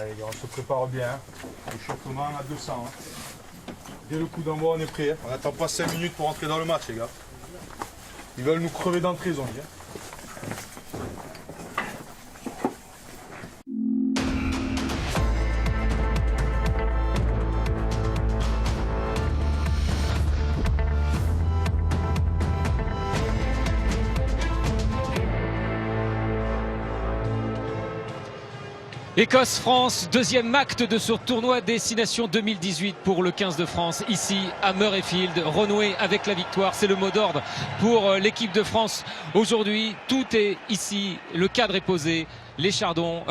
Allez, on se prépare bien. Échauffement à 200. Dès le coup d'envoi, on est prêt. On n'attend pas 5 minutes pour rentrer dans le match, les gars. Ils veulent nous crever d'entrée, ils ont dit. Écosse-France, deuxième acte de ce tournoi Destination 2018 pour le 15 de France, ici à Murrayfield. Renouer avec la victoire, c'est le mot d'ordre pour l'équipe de France. Aujourd'hui, tout est ici, le cadre est posé. Les chardons,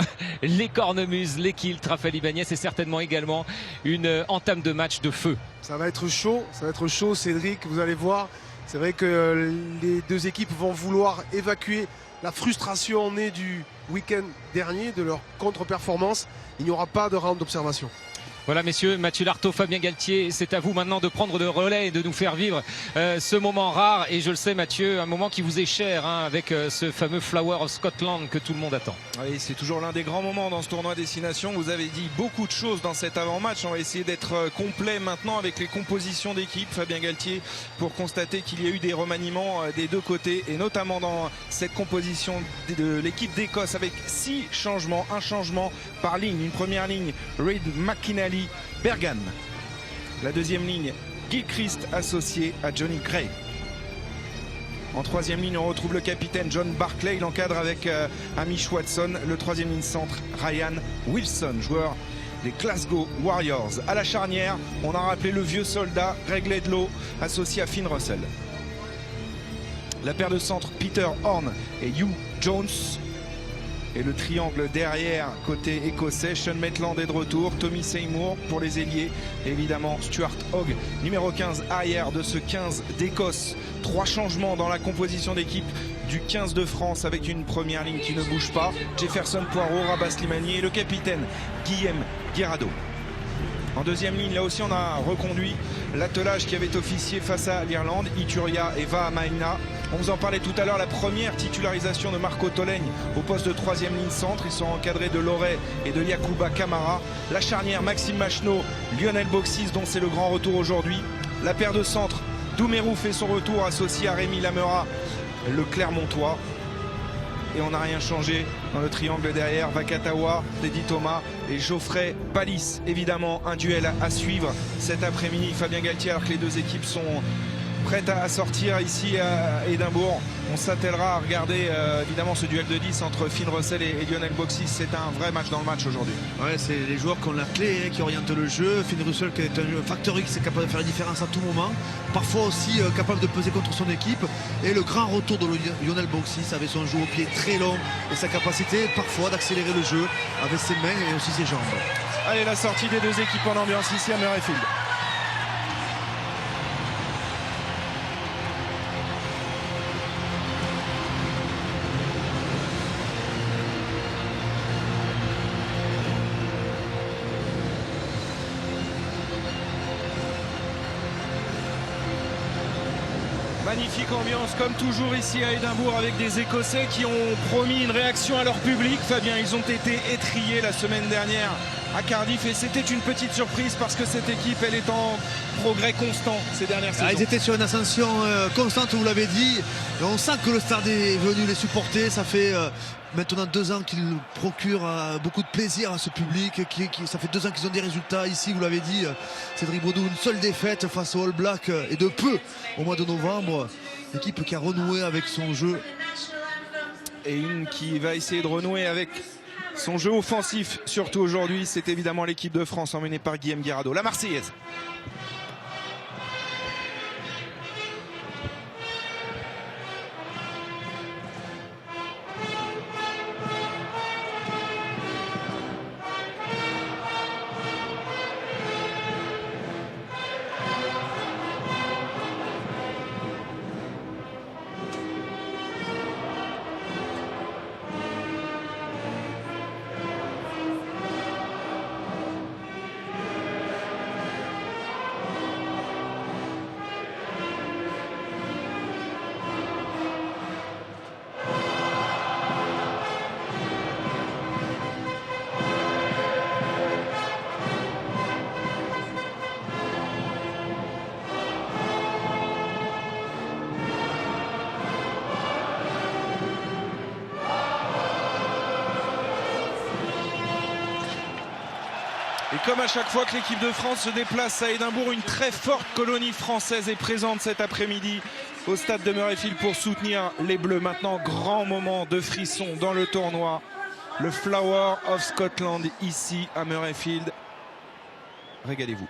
les cornemuses, les kilts, Raphaël Ibanez et certainement également une entame de match de feu. Ça va être chaud Cédric, vous allez voir. C'est vrai que les deux équipes vont vouloir évacuer la frustration née du week-end dernier, de leur contre-performance. Il n'y aura pas de round d'observation. Voilà messieurs, Mathieu Lartaud, Fabien Galtier, c'est à vous maintenant de prendre le relais et de nous faire vivre ce moment rare. Et je le sais Mathieu, un moment qui vous est cher avec ce fameux Flower of Scotland que tout le monde attend. Oui, c'est toujours l'un des grands moments dans ce tournoi Destination. Vous avez dit beaucoup de choses dans cet avant-match. On va essayer d'être complet maintenant avec les compositions d'équipe. Fabien Galtier pour constater qu'il y a eu des remaniements des deux côtés et notamment dans cette composition de l'équipe d'Écosse avec 6 changements, un changement par ligne. Une première ligne, Reid McInally, Bergan. La deuxième ligne, Gilchrist associé à Johnny Gray. En troisième ligne, on retrouve le capitaine John Barclay. Il encadre avec Hamish Watson. Le troisième ligne centre, Ryan Wilson, joueur des Glasgow Warriors. À la charnière, on a rappelé le vieux soldat Greg Laidlaw, associé à Finn Russell. La paire de centre, Peter Horn et Hugh Jones. Et le triangle derrière, côté écossais, Sean Maitland est de retour, Tommy Seymour pour les ailiers, et évidemment Stuart Hogg, numéro 15 arrière de ce 15 d'Écosse. 3 changements dans la composition d'équipe du 15 de France avec une première ligne qui ne bouge pas. Jefferson Poirot, Rabat Slimani et le capitaine Guillaume Guerrado. En deuxième ligne, là aussi on a reconduit l'attelage qui avait officié face à l'Irlande, Ituria et Vahamaina. On vous en parlait tout à l'heure, la première titularisation de Marco Tolègne au poste de troisième ligne centre. Ils sont encadrés de Loret et de Yacouba Camara. La charnière, Maxime Machenaud, Lionel Boxis dont c'est le grand retour aujourd'hui. La paire de centre, Doumerou fait son retour associé à Rémi Lamera, le Clermontois. Et on n'a rien changé dans le triangle derrière, Vakatawa, Teddy Thomas et Geoffrey Balis. Évidemment, un duel à suivre cet après-midi. Fabien Galtier, alors que les deux équipes sont prêtes à sortir ici à Édimbourg. On s'attellera à regarder évidemment ce duel de 10 entre Finn Russell et Lionel Boxis. C'est un vrai match dans le match aujourd'hui. Ouais, c'est les joueurs qui ont la clé, qui orientent le jeu. Finn Russell qui est un facteur X, est capable de faire la différence à tout moment. Parfois aussi capable de peser contre son équipe. Et le grand retour de Lionel Boxis avec son jeu au pied très long et sa capacité parfois d'accélérer le jeu avec ses mains et aussi ses jambes. Allez, la sortie des deux équipes en ambiance ici à Murrayfield. Magnifique ambiance comme toujours ici à Édimbourg avec des Écossais qui ont promis une réaction à leur public. Fabien, ils ont été étrillés la semaine dernière à Cardiff et c'était une petite surprise parce que cette équipe elle est en progrès constant ces dernières saisons. Ils étaient sur une ascension constante, vous l'avez dit. Et on sent que le stade est venu les supporter. Ça fait maintenant 2 ans qu'ils procurent beaucoup de plaisir à ce public. Ça fait 2 ans qu'ils ont des résultats ici, vous l'avez dit. Cédric Baudou, une seule défaite face aux All Blacks et de peu au mois de novembre. L'équipe qui a renoué avec son jeu. Et une qui va essayer de renouer avec son jeu offensif, surtout aujourd'hui, c'est évidemment l'équipe de France emmenée par Guillaume Guerrado. La Marseillaise. Et comme à chaque fois que l'équipe de France se déplace à Édimbourg, une très forte colonie française est présente cet après-midi au stade de Murrayfield pour soutenir les Bleus. Maintenant, grand moment de frisson dans le tournoi. Le Flower of Scotland ici à Murrayfield. Régalez-vous.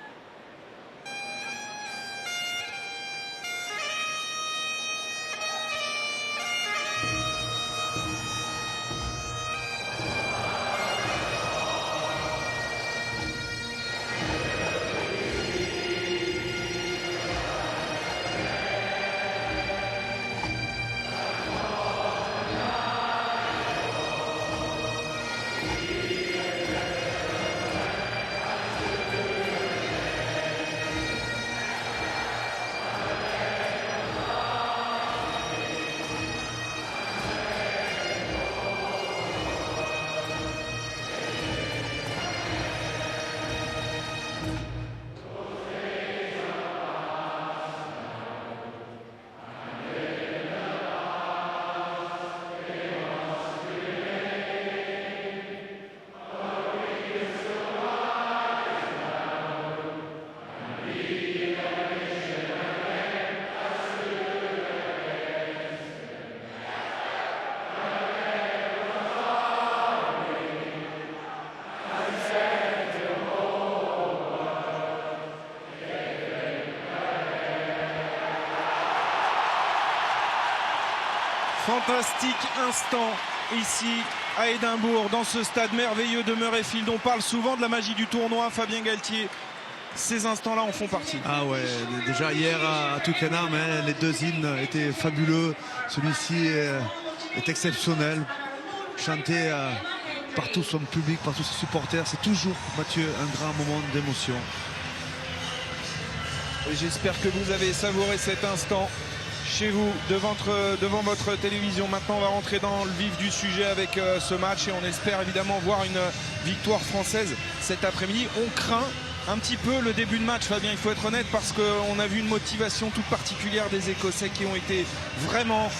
Fantastique instant ici à Édimbourg, dans ce stade merveilleux de Murrayfield. On parle souvent de la magie du tournoi, Fabien Galtier. Ces instants-là en font partie. Ah ouais, déjà hier à Twickenham, hein, les deux hymnes étaient fabuleux. Celui-ci est exceptionnel. Chanté par tout son public, par tous ses supporters, c'est toujours, Mathieu, un grand moment d'émotion. J'espère que vous avez savouré cet instant chez vous, devant votre télévision. Maintenant, on va rentrer dans le vif du sujet avec ce match et on espère évidemment voir une victoire française cet après-midi. On craint un petit peu le début de match, Fabien, il faut être honnête, parce qu'on a vu une motivation toute particulière des Écossais qui ont été vraiment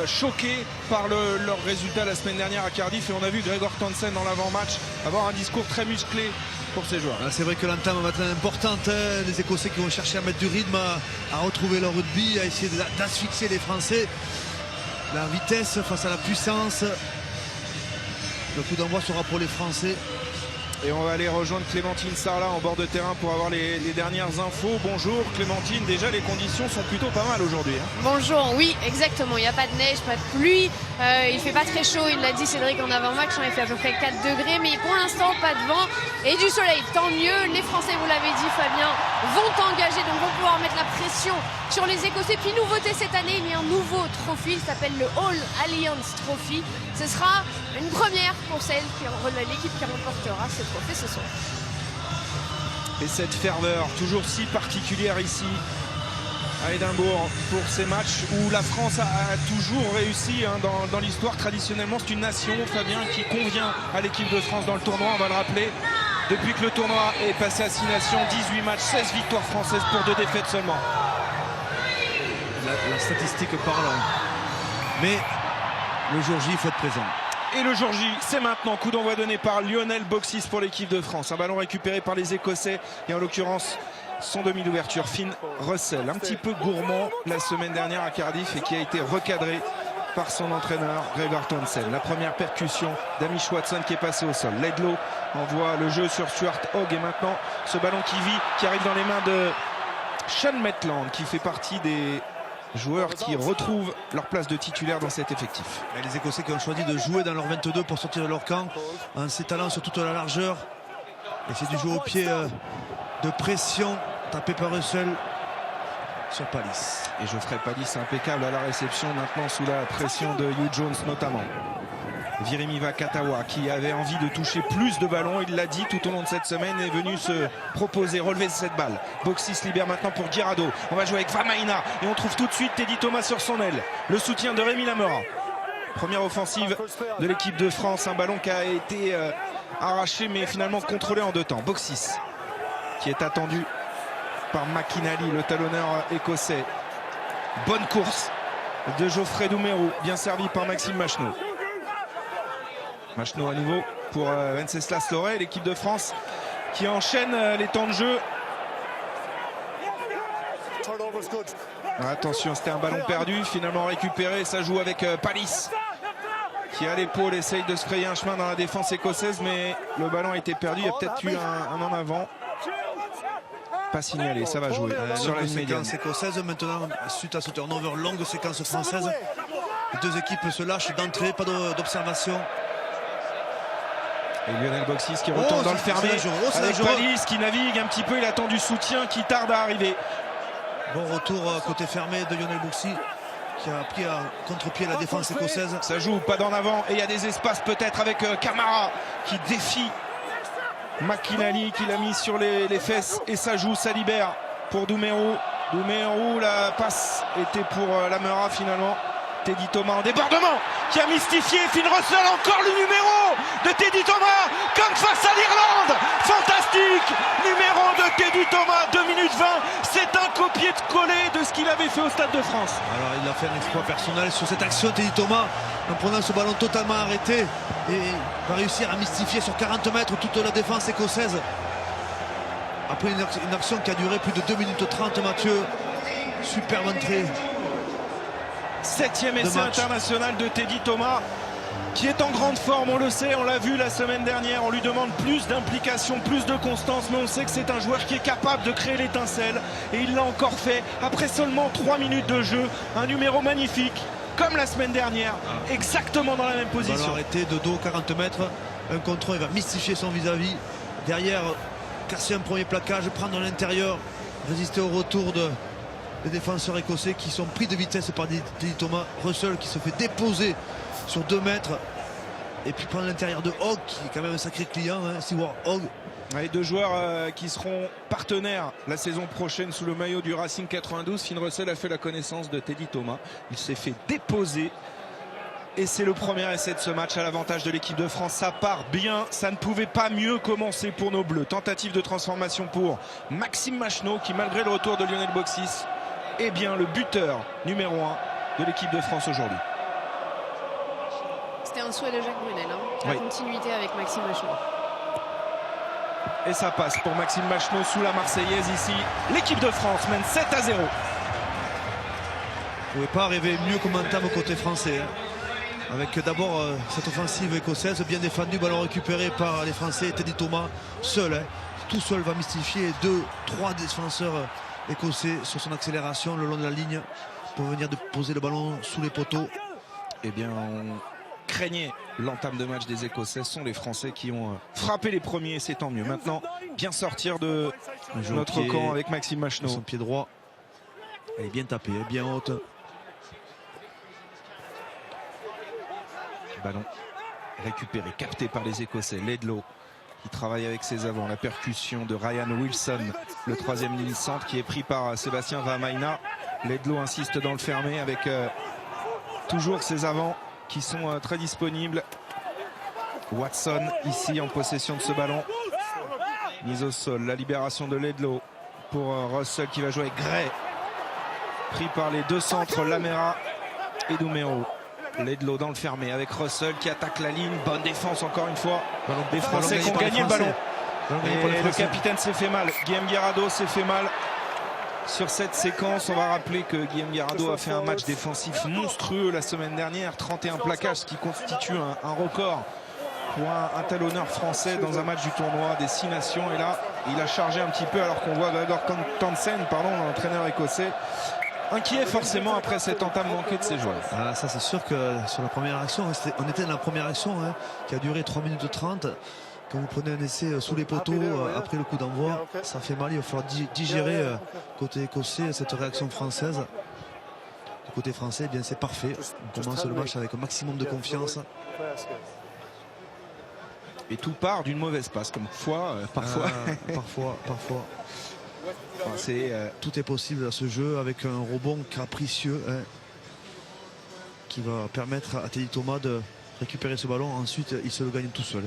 choqués par leur résultat la semaine dernière à Cardiff, et on a vu Gregor Townsend dans l'avant-match avoir un discours très musclé pour ses joueurs. C'est vrai que l'entame va être importante, hein. Les Écossais qui vont chercher à mettre du rythme, à retrouver leur rugby, à essayer d'asphyxier les Français. La vitesse face à la puissance. Le coup d'envoi sera pour les Français. Et on va aller rejoindre Clémentine Sarlat en bord de terrain pour avoir les dernières infos. Bonjour Clémentine, déjà les conditions sont plutôt pas mal aujourd'hui, hein. Bonjour, oui exactement, il n'y a pas de neige, pas de pluie, il fait pas très chaud, il l'a dit Cédric en avant-match, il fait à peu près 4 degrés, mais pour l'instant pas de vent et du soleil, tant mieux. Les Français, vous l'avez dit Fabien, vont engager, donc vont pouvoir mettre la pression sur les Écossais. Puis nouveauté cette année, il y a un nouveau trophée, il s'appelle le All Alliance Trophy. Ce sera une première pour l'équipe qui remportera ce trophée ce soir. Et cette ferveur toujours si particulière ici à Édimbourg pour ces matchs où la France a toujours réussi, hein, dans l'histoire. Traditionnellement, c'est une nation, Fabien, qui convient à l'équipe de France dans le tournoi, on va le rappeler. Depuis que le tournoi est passé à 6 nations, 18 matchs, 16 victoires françaises pour 2 défaites seulement. La statistique parle. Mais le jour J, il faut être présent. Et le jour J, c'est maintenant. Coup d'envoi donné par Lionel Boxis pour l'équipe de France. Un ballon récupéré par les Écossais et en l'occurrence son demi d'ouverture, Finn Russell. Un petit peu gourmand la semaine dernière à Cardiff et qui a été recadré par son entraîneur Gregor Townsend. La première percussion d'Amish Watson qui est passé au sol. Laidlaw envoie le jeu sur Stuart Hogg et maintenant ce ballon qui arrive dans les mains de Sean Maitland, qui fait partie des joueurs qui retrouvent leur place de titulaire dans cet effectif. Et les Écossais qui ont choisi de jouer dans leur 22 pour sortir de leur camp en s'étalant sur toute la largeur. Et c'est du jeu au pied de pression tapé par Russell sur Palis. Et Geoffrey Palis impeccable à la réception maintenant sous la pression de Hugh Jones notamment. Virimi Vakatawa qui avait envie de toucher plus de ballons, il l'a dit tout au long de cette semaine, est venu se proposer, relever cette balle. Boxis libère maintenant pour Girado. On va jouer avec Vamaina et on trouve tout de suite Teddy Thomas sur son aile. Le soutien de Rémi Lamora. Première offensive de l'équipe de France, un ballon qui a été arraché mais finalement contrôlé en 2 temps. Boxis qui est attendu par McInally, le talonneur écossais. Bonne course de Geoffrey Doumerou, bien servi par Maxime Machenaud. Machenaud à nouveau pour Wenceslas Laurey. L'équipe de France qui enchaîne les temps de jeu. Attention, c'était un ballon perdu, finalement récupéré. Ça joue avec Palis, qui à l'épaule essaye de se frayer un chemin dans la défense écossaise, mais le ballon a été perdu. Il y a peut-être eu un en avant. Pas signalé, ça va jouer sur la ligne médiane. Séquence écossaise maintenant, suite à ce turnover, longue séquence française. Les deux équipes se lâchent d'entrée, pas d'observation. Et Lionel Boxis qui retourne dans le fermé avec Palis qui navigue un petit peu. Il attend du soutien qui tarde à arriver. Bon retour côté fermé de Lionel Boxis qui a pris à contre-pied la défense écossaise. Ça joue pas d'en avant et il y a des espaces peut-être avec Camara qui défie McInally, qui l'a mis sur les fesses, et ça joue, ça libère pour Doumerou. Doumerou, la passe était pour Lamela finalement. Teddy Thomas en débordement qui a mystifié Finn Russell, encore le numéro de Teddy Thomas comme face à l'Irlande. Fantastique numéro de Teddy Thomas, 2 minutes 20, c'est un copier-coller de ce qu'il avait fait au Stade de France. Alors il a fait un exploit personnel sur cette action, Teddy Thomas, en prenant ce ballon totalement arrêté, et va réussir à mystifier sur 40 mètres toute la défense écossaise. Après une action qui a duré plus de 2 minutes 30, Mathieu, superbe entrée. 7e essai international de Teddy Thomas, qui est en grande forme, on le sait, on l'a vu la semaine dernière. On lui demande plus d'implication, plus de constance, mais on sait que c'est un joueur qui est capable de créer l'étincelle, et il l'a encore fait après seulement 3 minutes de jeu. Un numéro magnifique, comme la semaine dernière, exactement dans la même position. Ballon arrêté de dos, 40 mètres, un contre 1, il va mystifier son vis-à-vis. Derrière, casser un premier plaquage, prendre l'intérieur, résister au retour des défenseurs écossais qui sont pris de vitesse par Teddy Thomas. Russell qui se fait déposer sur 2 mètres, et puis prendre l'intérieur de Hogg, qui est quand même un sacré client, Seward Hogg. Les deux joueurs qui seront partenaires la saison prochaine sous le maillot du Racing 92. Finn Russell a fait la connaissance de Teddy Thomas, il s'est fait déposer, et c'est le premier essai de ce match à l'avantage de l'équipe de France. Ça part bien, ça ne pouvait pas mieux commencer pour nos Bleus. Tentative de transformation pour Maxime Machenaud, qui malgré le retour de Lionel Boxis est bien le buteur numéro 1 de l'équipe de France aujourd'hui. C'était un souhait de Jacques Brunel, la continuité avec Maxime Machenaud. Et ça passe pour Maxime Machenaud sous la Marseillaise ici. L'équipe de France mène 7-0. Vous ne pouvez pas rêver mieux comme entame côté français, avec d'abord cette offensive écossaise bien défendue, ballon récupéré par les Français. Teddy Thomas seul, tout seul, va mystifier 2-3 défenseurs écossais sur son accélération le long de la ligne pour venir de poser le ballon sous les poteaux. Eh bien, on craignait l'entame de match des Écossais. Ce sont les Français qui ont frappé les premiers, c'est tant mieux. Maintenant, bien sortir de notre camp avec Maxime Machenaud. Son pied droit, elle est bien tapée, bien haute. Ballon récupéré, capté par les Écossais. Laidlaw qui travaille avec ses avants. La percussion de Ryan Wilson, le 3e ligne centre, qui est pris par Sébastien Vamaina. Laidlaw insiste dans le fermé avec toujours ses avants qui sont très disponibles. Watson ici en possession de ce ballon. Mise au sol, la libération de Laidlaw pour Russell qui va jouer avec Gray. Pris par les deux centres, Lamela et Doumerou. Laidlaw dans le fermé avec Russell qui attaque la ligne. Bonne défense encore une fois. Les Français qui ont gagné le ballon. Et le capitaine s'est fait mal. Guillaume Guirado s'est fait mal sur cette séquence. On va rappeler que Guillaume Guirado a fait un match défensif monstrueux la semaine dernière. 31 plaquages, ce qui constitue un record pour un talonneur français dans un match du tournoi des 6 nations. Et là, il a chargé un petit peu alors qu'on voit Gregor Townsend, l'entraîneur écossais, inquiet forcément après cette entame manquée de ses joueurs. Ah, ça c'est sûr que sur la première action, on était dans la première action qui a duré 3 minutes 30. Quand vous prenez un essai sous les poteaux après le coup d'envoi, ça fait mal. Il va falloir digérer côté écossais cette réaction française. Du côté français, eh bien c'est parfait. On commence le match avec un maximum de confiance. Et tout part d'une mauvaise passe, comme parfois. Parfois. Enfin, tout est possible à ce jeu avec un rebond capricieux qui va permettre à Teddy Thomas de récupérer ce ballon. Ensuite, il se le gagne tout seul.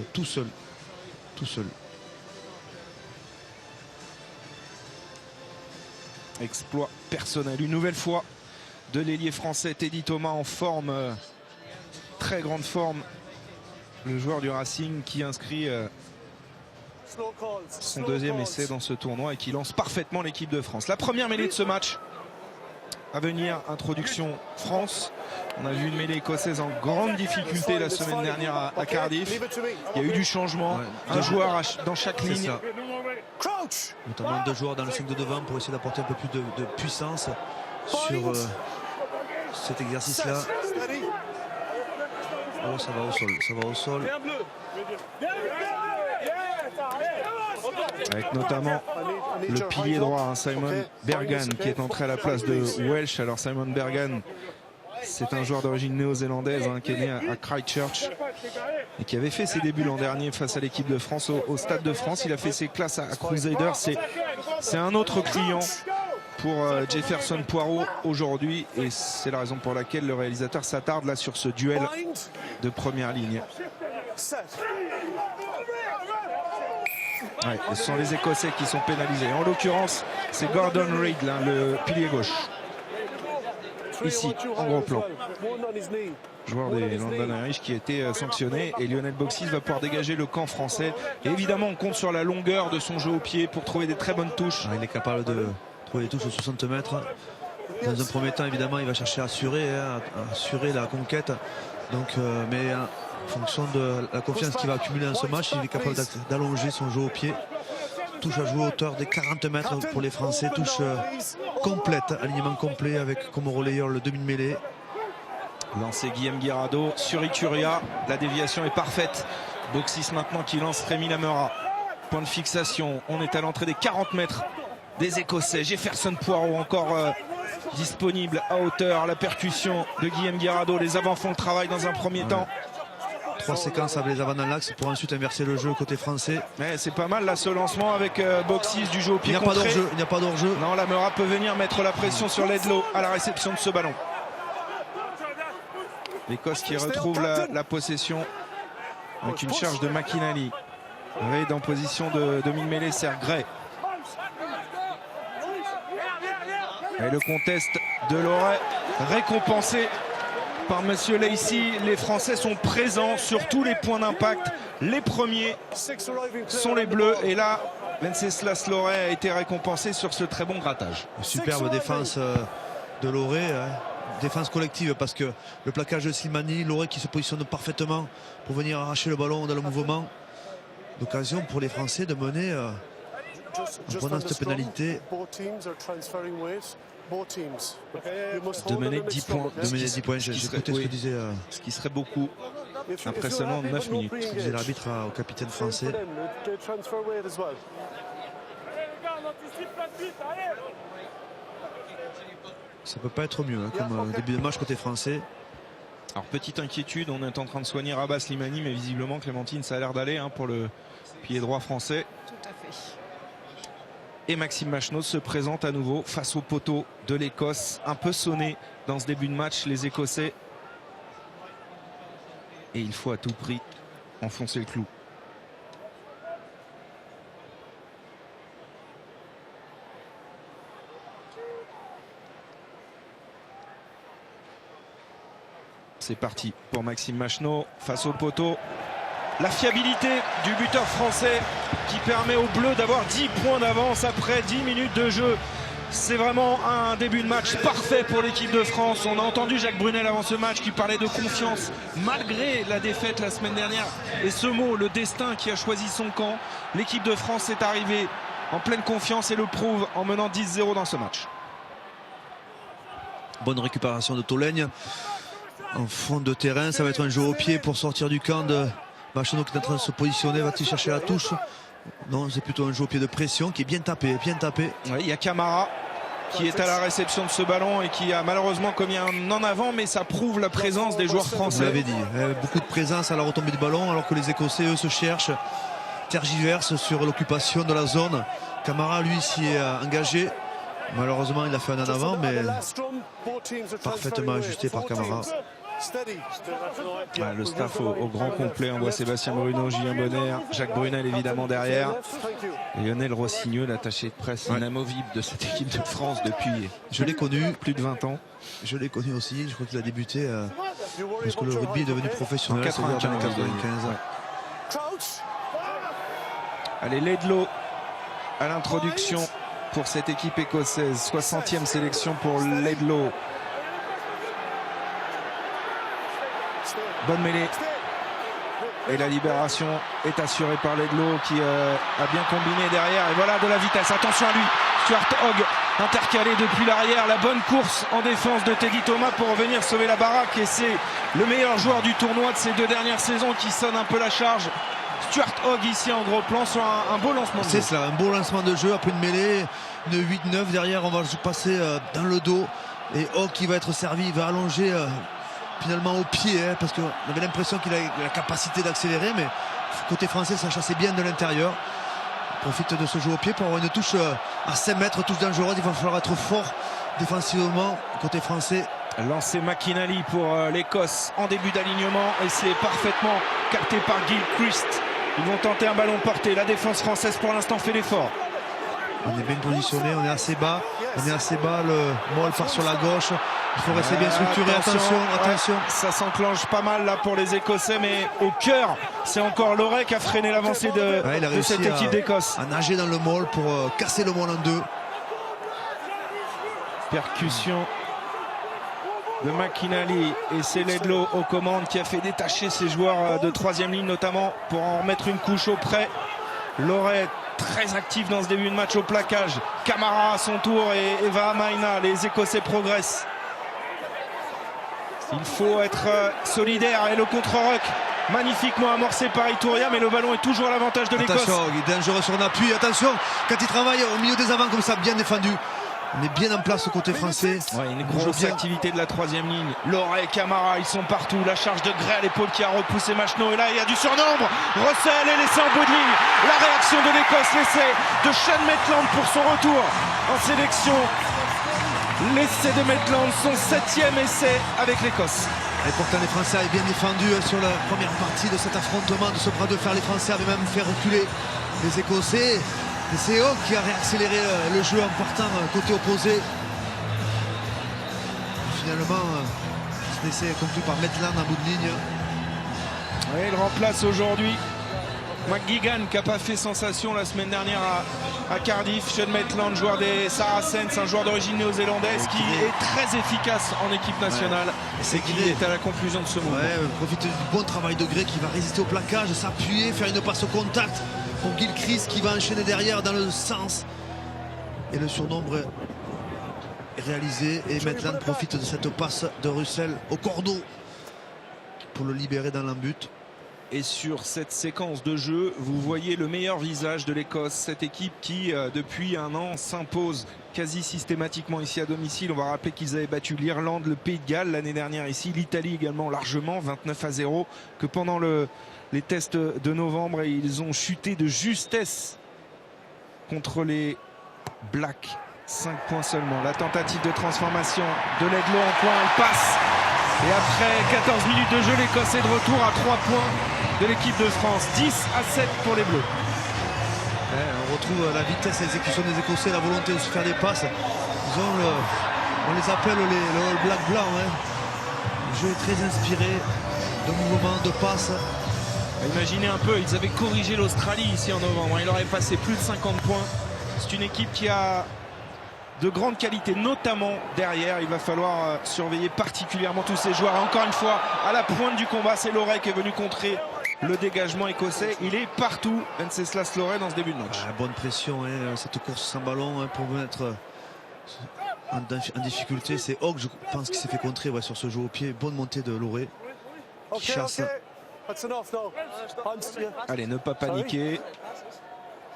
Exploit personnel une nouvelle fois de l'ailier français Teddy Thomas en forme, très grande forme. Le joueur du Racing qui inscrit son deuxième essai dans ce tournoi et qui lance parfaitement l'équipe de France. La première mêlée de ce match à venir, introduction France. On a vu une mêlée écossaise en grande difficulté la semaine dernière à Cardiff. Il y a eu du changement, un joueur dans chaque ligne. Notamment 2 joueurs dans le 5 de devant pour essayer d'apporter un peu plus de puissance sur cet exercice-là. Oh, ça va au sol, ça va au sol. Avec notamment le pilier droit, Simon Bergan, qui est entré à la place de Welsh. Alors Simon Bergan, c'est un joueur d'origine néo-zélandaise qui est né à Christchurch et qui avait fait ses débuts l'an dernier face à l'équipe de France au Stade de France. Il a fait ses classes à Crusaders. C'est un autre client pour Jefferson Poirot aujourd'hui, et c'est la raison pour laquelle le réalisateur s'attarde là sur ce duel de première ligne. Ouais, ce sont les Écossais qui sont pénalisés. En l'occurrence, c'est Gordon Reid, là, le pilier gauche. Ici, en gros plan. Joueur des London Irish qui a été sanctionné. Et Lionel Boxis va pouvoir dégager le camp français. Et évidemment, on compte sur la longueur de son jeu au pied pour trouver des très bonnes touches. Il est capable de trouver des touches de 60 mètres. Dans un premier temps, évidemment, il va chercher à assurer la conquête. Donc, mais en fonction de la confiance qu'il va accumuler dans ce match, il est capable d'allonger son jeu au pied. Touche à jouer à hauteur des 40 mètres pour les Français. Touche complète, alignement complet avec comme relayeur le demi-mêlée. Lancé Guillaume Guirado sur Ituria. La déviation est parfaite. Boxis maintenant qui lance Rémi Lamera. Point de fixation. On est à l'entrée des 40 mètres des Écossais. Jefferson Poirot encore disponible à hauteur. La percussion de Guillaume Guirado. Les avants font le travail dans un premier temps. 3 séquences avec les avants dans l'axe pour ensuite inverser le jeu côté français. C'est pas mal là ce lancement avec Boxis du jeu au pied contré. Il n'y a pas d'hors-jeu. Non, Lamera peut venir mettre la pression sur Ledlow à la réception de ce ballon. L'Écosse qui retrouve la possession avec une charge de McInally. Reid en position de demi-mêlée, sert Gray. Et le contest de Loret récompensé par Monsieur Lacey. Les Français sont présents sur tous les points d'impact. Les premiers sont les Bleus. Et là, Wenceslas Loret a été récompensé sur ce très bon grattage. Superbe défense de Loret. Défense collective parce que le plaquage de Slimani, Loret qui se positionne parfaitement pour venir arracher le ballon dans le mouvement. L'occasion pour les Français de mener en prenant cette pénalité. De mener 10 points. De mener 10 points, j'ai écouté ce que disait. Ce qui serait beaucoup après seulement 9 minutes. Ce que disait l'arbitre au capitaine français. Ça peut pas être mieux comme début de match côté français. Alors petite inquiétude, on est en train de soigner Rabat Slimani, mais visiblement Clémentine ça a l'air d'aller pour le pied droit français. Tout à fait. Et Maxime Machenaud se présente à nouveau face au poteau de l'Écosse. Un peu sonné dans ce début de match les Écossais. Et il faut à tout prix enfoncer le clou. C'est parti pour Maxime Machenaud face au poteau. La fiabilité du buteur français qui permet aux Bleus d'avoir 10 points d'avance après 10 minutes de jeu. C'est vraiment un début de match parfait pour l'équipe de France. On a entendu Jacques Brunel avant ce match qui parlait de confiance malgré la défaite la semaine dernière. Et ce mot, le destin qui a choisi son camp. L'équipe de France est arrivée en pleine confiance et le prouve en menant 10-0 dans ce match. Bonne récupération de Tolègne. En fond de terrain, ça va être un jeu au pied pour sortir du camp de Machenaud qui est en train de se positionner. Va-t-il chercher la touche? Non, c'est plutôt un jeu au pied de pression qui est bien tapé, bien tapé. Oui, il y a Camara qui est à la réception de ce ballon et qui a malheureusement commis un en avant, mais ça prouve la présence des joueurs français. Vous l'avez dit, beaucoup de présence à la retombée du ballon alors que les Écossais eux se cherchent, tergiversent sur l'occupation de la zone. Camara lui s'y est engagé. Malheureusement il a fait un en avant, mais parfaitement ajusté par Camara. Le staff au grand complet, on voit Sébastien Bruno, Julien Bonner, Jacques Brunel évidemment derrière. Et Lionel Rossignol, l'attaché de presse inamovible de cette équipe de France depuis je l'ai connu plus de 20 ans. Je l'ai connu aussi, je crois qu'il a débuté parce que le rugby est devenu professionnel en 95. Allez, Laidlaw à l'introduction pour cette équipe écossaise. 60e sélection pour Laidlaw. Bonne mêlée. Et la libération est assurée par Laidlaw qui a bien combiné derrière. Et voilà de la vitesse. Attention à lui. Stuart Hogg intercalé depuis l'arrière. La bonne course en défense de Teddy Thomas pour venir sauver la baraque. Et c'est le meilleur joueur du tournoi de ces 2 dernières saisons qui sonne un peu la charge. Stuart Hogg ici en gros plan sur un beau lancement de jeu. C'est cela, un beau lancement de jeu après une mêlée, une 8-9 derrière, on va passer dans le dos et Hogg qui va être servi, il va allonger finalement au pied parce qu'on avait l'impression qu'il a la capacité d'accélérer, mais côté français ça chassait bien de l'intérieur. Il profite de ce jeu au pied pour avoir une touche à 5 mètres, touche dangereuse. Il va falloir être fort défensivement côté français. Lancé McInally pour l'Écosse en début d'alignement et c'est parfaitement capté par Gilchrist. Ils vont tenter un ballon porté. La défense française pour l'instant fait l'effort. On est bien positionné, on est assez bas. Le Moll part sur la gauche. Il faut rester bien structuré. Attention. Ça s'enclenche pas mal là pour les Écossais, mais au cœur, c'est encore Loret qui a freiné l'avancée de cette équipe d'Écosse. À nager dans le Moll pour casser le Moll en 2. Percussion de McInally et c'est Laidlaw aux commandes qui a fait détacher ses joueurs de 3e ligne notamment pour en mettre une couche auprès. Loret très actif dans ce début de match au plaquage. Camara à son tour et Eva Maina. Les Écossais progressent. Il faut être solidaire et le contre-ruck magnifiquement amorcé par Ituria, mais le ballon est toujours à l'avantage de l'Écosse. Attention, il est dangereux sur un appui. Attention, quand il travaille au milieu des avants comme ça, bien défendu. On est bien en place au côté français. Ouais, une grosse activité de la 3e ligne. Loret, Camara, ils sont partout. La charge de Gray à l'épaule qui a repoussé Machno. Et là, il y a du surnombre. Russell est laissé en bout de ligne. La réaction de l'Écosse, l'essai de Sean Maitland pour son retour en sélection. L'essai de Maitland, son 7e essai avec l'Écosse. Et pourtant, les Français avaient bien défendu sur la première partie de cet affrontement, de ce bras de fer. Les Français avaient même fait reculer les Écossais. Et c'est Hogg qui a réaccéléré le jeu en partant côté opposé. Et finalement, cet essai est conclu par Maitland en bout de ligne. Ouais, il remplace aujourd'hui McGuigan qui n'a pas fait sensation la semaine dernière à Cardiff. Sean Maitland, joueur des Saracens, un joueur d'origine néo-zélandaise qui est très efficace en équipe nationale. C'est qui est à la conclusion de ce mouvement. Profite du bon travail de Gray qui va résister au plaquage, s'appuyer, faire une passe au contact pour Gilchrist qui va enchaîner derrière dans le sens. Et le surnombre est réalisé et Maitland profite de cette passe de Russell au cordeau pour le libérer dans l'embut. Et sur cette séquence de jeu, vous voyez le meilleur visage de l'Écosse. Cette équipe qui, depuis un an, s'impose quasi systématiquement ici à domicile. On va rappeler qu'ils avaient battu l'Irlande, le Pays de Galles l'année dernière ici. L'Italie également largement, 29-0. Que pendant les tests de novembre, ils ont chuté de justesse contre les Blacks. 5 points seulement. La tentative de transformation de Laidlaw en coin, elle passe. Et après 14 minutes de jeu, l'Écosse est de retour à 3 points de l'équipe de France. 10-7 pour les Bleus. On retrouve la vitesse et l'exécution des Écossais, la volonté de se faire des passes. On les appelle le All Black blanc. Le jeu est très inspiré de mouvements, de passes. Imaginez un peu, ils avaient corrigé l'Australie ici en novembre. Il aurait passé plus de 50 points. C'est une équipe qui a de grandes qualités, notamment derrière. Il va falloir surveiller particulièrement tous ces joueurs. Et encore une fois, à la pointe du combat, c'est Loret qui est venu contrer le dégagement écossais. Il est partout, Wenceslas Loret, dans ce début de match. Bonne pression, cette course sans ballon pour mettre en difficulté. C'est Hogg, je pense, qui s'est fait contrer sur ce jeu au pied. Bonne montée de Loret qui chasse. Allez, ne pas paniquer.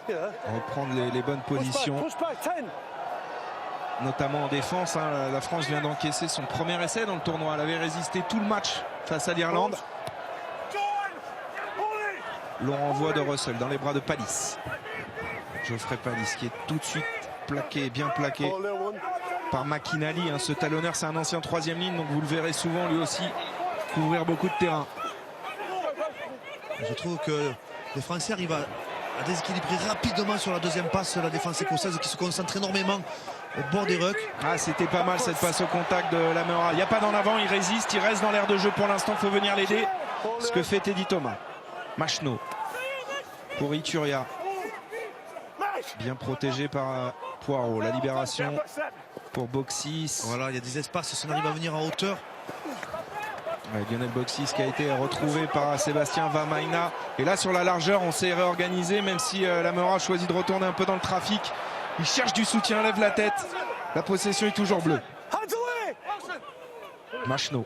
Reprendre les bonnes positions. Notamment en défense. La France vient d'encaisser son premier essai dans le tournoi. Elle avait résisté tout le match face à l'Irlande. Long renvoi de Russell dans les bras de Pallis. Geoffrey Pallis qui est tout de suite plaqué, bien plaqué par McInally. Ce talonneur, c'est un ancien 3e ligne, donc vous le verrez souvent lui aussi couvrir beaucoup de terrain. Je trouve que les Français arrivent à déséquilibrer rapidement sur la deuxième passe la défense écossaise qui se concentre énormément au bord des rucks. C'était pas mal cette passe au contact de Lamela. Il n'y a pas d'en avant, il résiste, il reste dans l'air de jeu pour l'instant, il faut venir l'aider. Ce que fait Teddy Thomas. Machno pour Ituria. Bien protégé par Poirot. La libération pour Boxis. Voilà, il y a des espaces si on arrive à venir en hauteur. Ouais, Lionel Boxis qui a été retrouvé par Sébastien Vamaina. Et là sur la largeur on s'est réorganisé, même si Lamera a choisi de retourner un peu dans le trafic. Il cherche du soutien, lève la tête. La possession est toujours bleue. Machno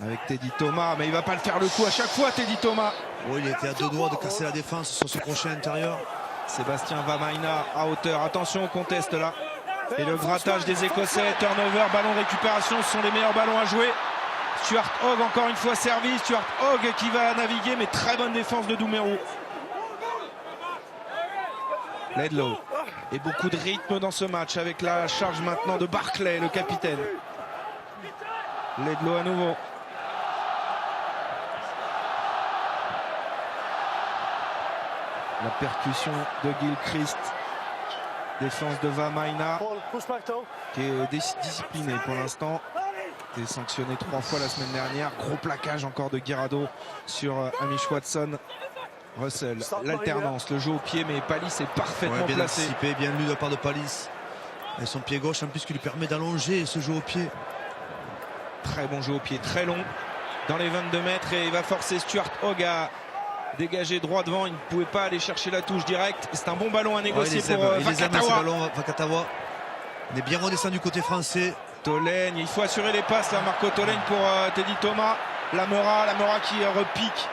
avec Teddy Thomas, mais il va pas le faire le coup à chaque fois Teddy Thomas. Oui, il était à deux doigts de casser la défense sur ce crochet intérieur. Sébastien Vamaina à hauteur, attention au contest là. Et le grattage des Écossais, turnover, ballon de récupération, ce sont les meilleurs ballons à jouer. Stuart Hogg encore une fois servi, Stuart Hogg qui va naviguer, mais très bonne défense de Doumerou. Laidlaw. Et beaucoup de rythme dans ce match avec la charge maintenant de Barclay, le capitaine. Laidlaw à nouveau. La percussion de Gilchrist. Défense de Vamaina qui est discipliné pour l'instant. Il est sanctionné 3 fois la semaine dernière. Gros plaquage encore de Guirado sur Amish Watson. Russell, l'alternance, le jeu au pied, mais Palis est parfaitement bien placé. Anticipé, bien lu de la part de Palis. Et son pied gauche en plus qui lui permet d'allonger ce jeu au pied. Très bon jeu au pied, très long dans les 22 mètres et il va forcer Stuart Hogg à dégager droit devant. Il ne pouvait pas aller chercher la touche directe. C'est un bon ballon à négocier pour Vakatawa. On est bien redescendu côté français. Tolègne, il faut assurer les passes là, Marco Tolègne pour Teddy Thomas. Lamera qui repique.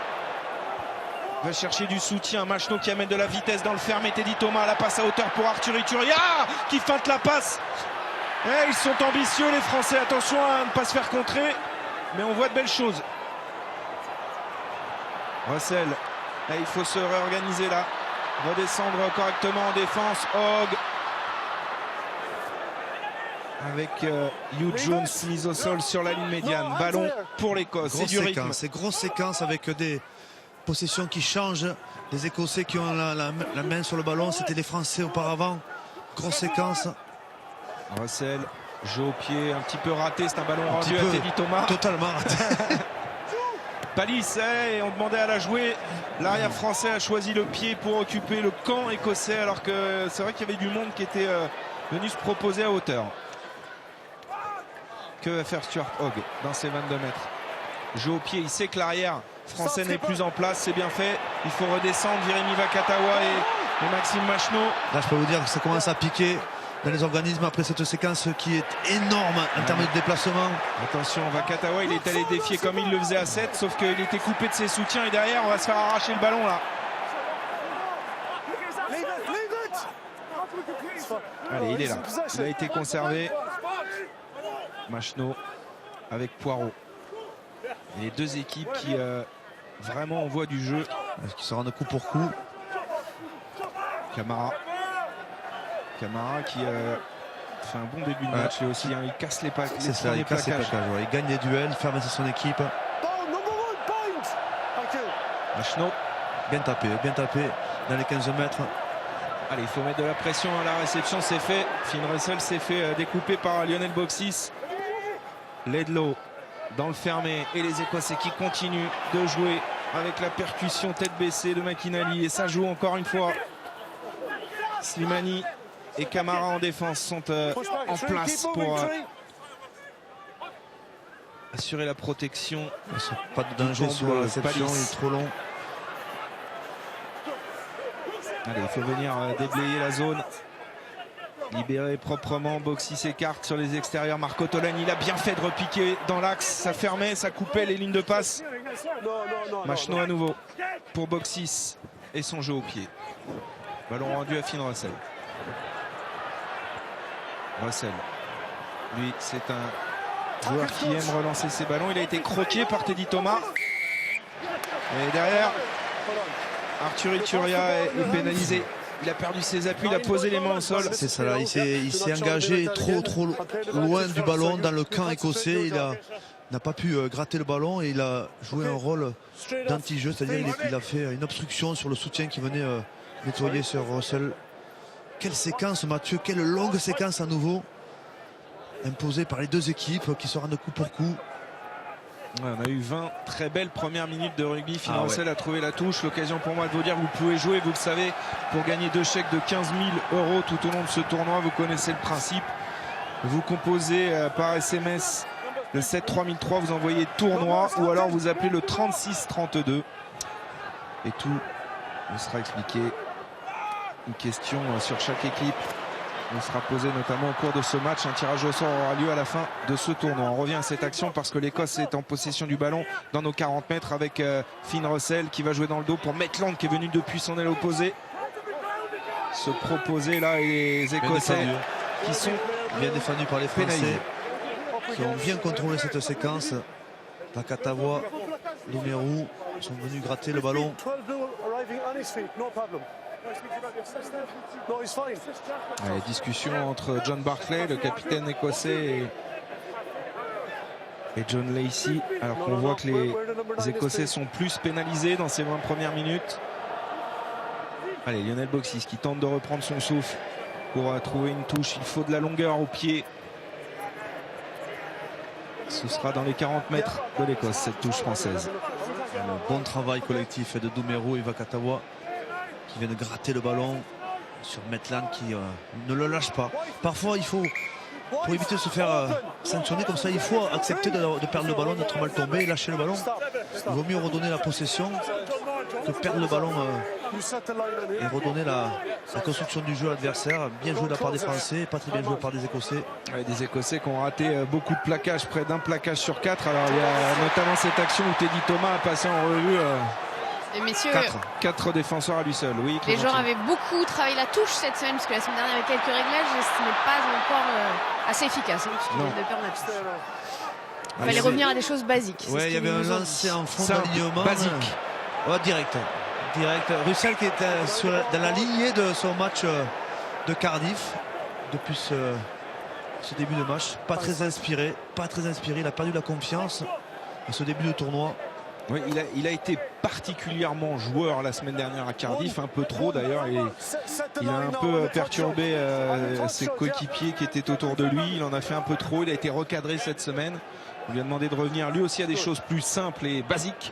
Va chercher du soutien. Machno qui amène de la vitesse dans le fermé. Teddy Thomas, la passe à hauteur pour Arthur Ituria qui feinte la passe. Et ils sont ambitieux les Français. Attention à ne pas se faire contrer. Mais on voit de belles choses. Russell, et il faut se réorganiser là. Redescendre correctement en défense. Hogg. Avec Hugh Jones mis au sol sur la ligne médiane. Ballon pour l'Écosse. C'est du rythme. C'est grosse séquence avec des possessions qui changent. Les Écossais qui ont la main sur le ballon. C'était les Français auparavant. Grosse séquence. Russell, jeu au pied un petit peu raté. C'est un ballon rendu à Teddy Thomas. Totalement raté. Palis, et on demandait à la jouer. L'arrière français a choisi le pied pour occuper le camp écossais, alors que c'est vrai qu'il y avait du monde qui était venu se proposer à hauteur. Que va faire Stuart Hogg dans ses 22 mètres? Jeu au pied, il sait que l'arrière français n'est plus en place, c'est bien fait. Il faut redescendre, Jérémy Vakatawa et Maxime Machno. Là, je peux vous dire que ça commence à piquer dans les organismes après cette séquence qui est énorme en termes de déplacement. Attention, Vakatawa, il est allé défier comme il le faisait à 7, sauf qu'il était coupé de ses soutiens et derrière, on va se faire arracher le ballon là. Allez, il est là. Il a été conservé. Machno avec Poirot. Et les deux équipes qui vraiment envoient du jeu. Qui se rendent coup pour coup. Camara qui fait un bon début de match et aussi, hein, il casse les plaquages. Il gagne les duels, il fait avancer son équipe. Machno. Bien tapé dans les 15 mètres. Allez, il faut mettre de la pression à la réception, c'est fait. Finn Russell s'est fait découper par Lionel Boxis. Laidlaw dans le fermé et les Écossais qui continuent de jouer avec la percussion tête baissée de McInally. Et ça joue encore une fois. Slimani et Camara en défense sont en place pour assurer la protection. Pas de danger sur la réception, il est trop long. Allez, il faut venir déblayer la zone. Libéré proprement, Boxy s'écarte sur les extérieurs. Marco Tolègne, il a bien fait de repiquer dans l'axe. Ça fermait, ça coupait les lignes de passe. Machno à nouveau pour Boxis et son jeu au pied. Ballon rendu à Finn Russell. Lui, c'est un joueur qui aime relancer ses ballons. Il a été croqué par Teddy Thomas. Et derrière, Arthur Ituria est pénalisé. Il a perdu ses appuis, il a posé les mains au sol. C'est ça là, il s'est engagé trop loin du ballon dans le camp écossais. Il n'a pas pu gratter le ballon et il a joué un rôle d'anti-jeu, c'est-à-dire il a fait une obstruction sur le soutien qui venait nettoyer sur Russell. Quelle séquence, Mathieu, quelle longue séquence à nouveau, imposée par les deux équipes qui se rendent coup pour coup. Ouais, on a eu 20 très belles premières minutes de rugby. Finn Russell a trouvé la touche. L'occasion pour moi de vous dire, vous pouvez jouer, vous le savez, pour gagner 2 chèques de 15 000 € tout au long de ce tournoi. Vous connaissez le principe. Vous composez par SMS le 73003, vous envoyez tournoi ou alors vous appelez le 3632. Et tout vous sera expliqué. Une question sur chaque équipe vous sera posée notamment au cours de ce match. Un tirage au sort aura lieu à la fin de ce tournoi. On revient à cette action parce que l'Écosse est en possession du ballon dans nos 40 mètres avec Finn Russell qui va jouer dans le dos pour Maitland qui est venu depuis son aile opposée. Se proposer là, et les Écossais qui sont bien défendus par les Français pénalisés, qui ont bien contrôlé cette séquence. Vakatawa, Doumerou sont venus gratter le ballon. Discussion entre John Barclay, le capitaine écossais, et John Lacey, alors qu'on voit que les Écossais sont plus pénalisés dans ces 20 premières minutes. Allez, Lionel Boxis qui tente de reprendre son souffle pour trouver une touche. Il faut de la longueur au pied. Ce sera dans les 40 mètres de l'Écosse, cette touche française. Un bon travail collectif de Doumerou et Vakatawa qui viennent gratter le ballon sur Maitland qui ne le lâche pas. Parfois, il faut, pour éviter de se faire sanctionner comme ça, il faut accepter de perdre le ballon, d'être mal tombé et lâcher le ballon. Il vaut mieux redonner la possession que perdre le ballon et redonner la construction du jeu à l'adversaire. Bien joué de la part des Français, pas très bien joué par des Écossais. Ouais, des Écossais qui ont raté beaucoup de plaquages, près d'un plaquage sur 4. Alors il y a notamment cette action où Teddy Thomas a passé en revue Et messieurs, 4 défenseurs à lui seul. Oui, les joueurs avaient beaucoup travaillé la touche cette semaine, parce que la semaine dernière, il y avait quelques réglages et ce n'est pas encore assez efficace. Il fallait revenir à des choses basiques. Ouais, il y avait un lancé en fond d'alignement. Basique. Ouais, direct. Russell qui était dans la lignée de son match de Cardiff depuis ce début de match. Pas très inspiré. Il a perdu la confiance à ce début de tournoi. Oui, il a été particulièrement joueur la semaine dernière à Cardiff, un peu trop d'ailleurs. Il a un peu perturbé ses coéquipiers qui étaient autour de lui. Il en a fait un peu trop. Il a été recadré cette semaine. On lui a demandé de revenir lui aussi à des choses plus simples et basiques.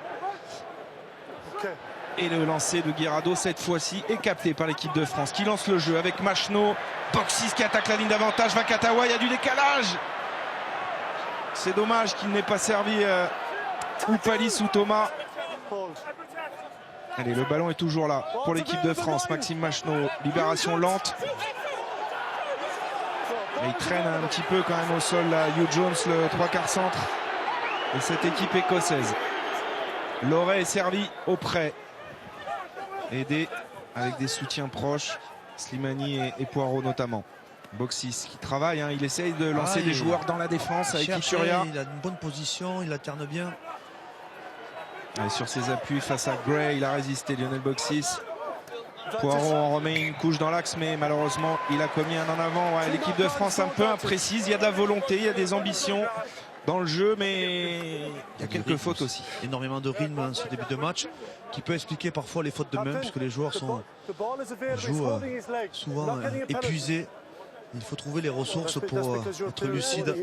Et le lancer de Guirado cette fois-ci est capté par l'équipe de France qui lance le jeu avec Machno. Boxis qui attaque la ligne d'avantage. Vakatawa, il y a du décalage. C'est dommage qu'il n'ait pas servi ou Palis ou Thomas. Allez, le ballon est toujours là pour l'équipe de France. Maxime Machno, libération lente. Et il traîne un petit peu quand même au sol là, Hugh Jones, le 3/4 centre de cette équipe écossaise. Loret est servi auprès, aidé avec des soutiens proches, Slimani et Poirot notamment. Boxis qui travaille, hein, il essaye de lancer des joueurs dans la défense avec Ituria. Il a une bonne position, il alterne bien. Et sur ses appuis face à Gray, il a résisté Lionel Boxis. Poirot en remet une couche dans l'axe, mais malheureusement il a commis un en avant. Ouais, l'équipe de France un peu imprécise, il y a de la volonté, il y a des ambitions dans le jeu, mais il y a quelques fautes aussi. Énormément de rythme dans ce début de match qui peut expliquer parfois les fautes de main, puisque les joueurs jouent souvent épuisés. Il faut trouver les ressources pour être lucide.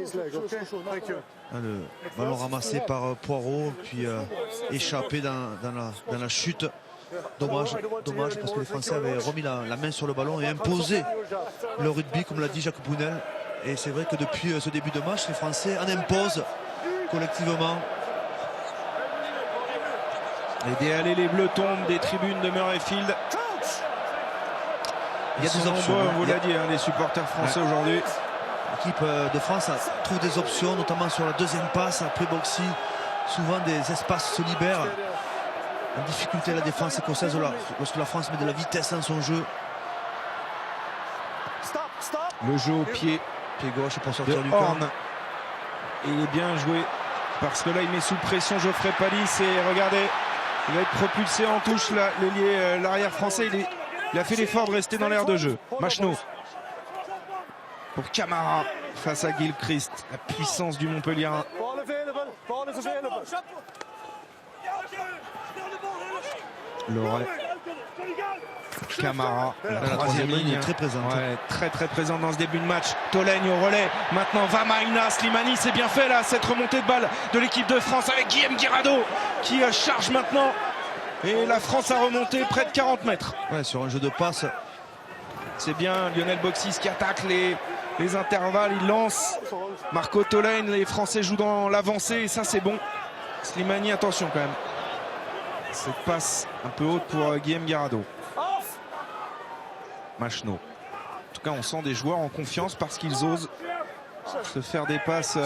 Le ballon ramassé par Poirot, puis échappé dans la chute. Dommage parce que les Français avaient remis la main sur le ballon et imposé le rugby, comme l'a dit Jacques Brunel. Et c'est vrai que depuis ce début de match, les Français en imposent collectivement. Et des les bleus tombent des tribunes de Murrayfield. Il y a des options. On vous l'a dit, hein, les supporters français aujourd'hui. L'équipe de France trouve des options, notamment sur la deuxième passe. Après Boxy, souvent des espaces se libèrent. En difficulté la défense écossaise lorsque la France met de la vitesse dans son jeu. Le jeu au pied gauche pour sortir du Horn. camp. Et il est bien joué parce que là il met sous pression Geoffrey Palis et regardez, il va être propulsé en touche l'arrière français. Il a fait l'effort de rester dans l'aire de jeu. Machno pour Camara face à Gilchrist. La puissance du Montpellierin. Loret Camara, La troisième ligne est très présente. Ouais, très présente dans ce début de match. Tolègne au relais, maintenant Vamaina, Slimani, c'est bien fait là, cette remontée de balle de l'équipe de France avec Guillaume Guirado qui charge maintenant. Et la France a remonté près de 40 mètres. Ouais, sur un jeu de passe. C'est bien Lionel Boxis qui attaque les intervalles, il lance. Marco Tolègne, les Français jouent dans l'avancée et ça c'est bon. Slimani, attention quand même. Cette passe un peu haute pour Guillaume Guirado. Machno. En tout cas, on sent des joueurs en confiance parce qu'ils osent se faire des passes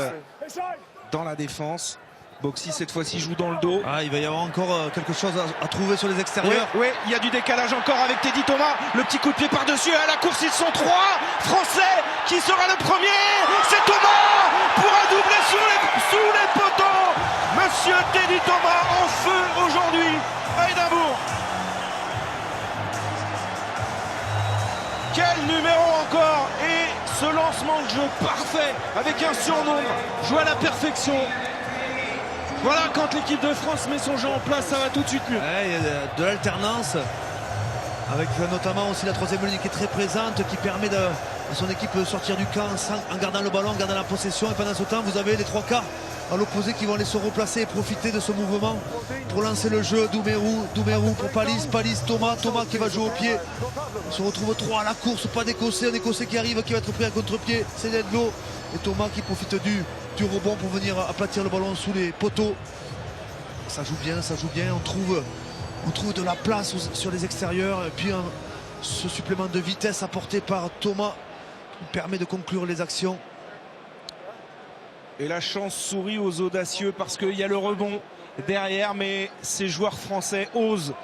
dans la défense. Boxy cette fois-ci joue dans le dos. Ah, il va y avoir encore quelque chose à trouver sur les extérieurs. Oui, il y a du décalage encore avec Teddy Thomas. Le petit coup de pied par-dessus. À la course, ils sont 3 Français. Qui sera le premier? C'est Thomas pour un doublé sous les poteaux. Monsieur Teddy Thomas en feu aujourd'hui à Édimbourg. Quel numéro encore! Et ce lancement de jeu parfait avec un surnombre joué à la perfection. Voilà, quand l'équipe de France met son jeu en place, ça va tout de suite mieux. Ouais, il y a de l'alternance avec notamment aussi la troisième ligne qui est très présente, qui permet à son équipe de sortir du camp en gardant le ballon, en gardant la possession. Et pendant ce temps, vous avez les 3 quarts à l'opposé qui vont aller se replacer et profiter de ce mouvement pour lancer le jeu. Doumerou pour Palis, Thomas qui va jouer au pied. On se retrouve 3 à la course, pas d'Écossais, un Écossais qui arrive, qui va être pris à contre-pied, c'est Nedlo. Et Thomas qui profite du rebond pour venir aplatir le ballon sous les poteaux. Ça joue bien, on trouve de la place sur les extérieurs. Et puis ce supplément de vitesse apporté par Thomas permet de conclure les actions. Et la chance sourit aux audacieux parce qu'il y a le rebond derrière, mais ces joueurs français osent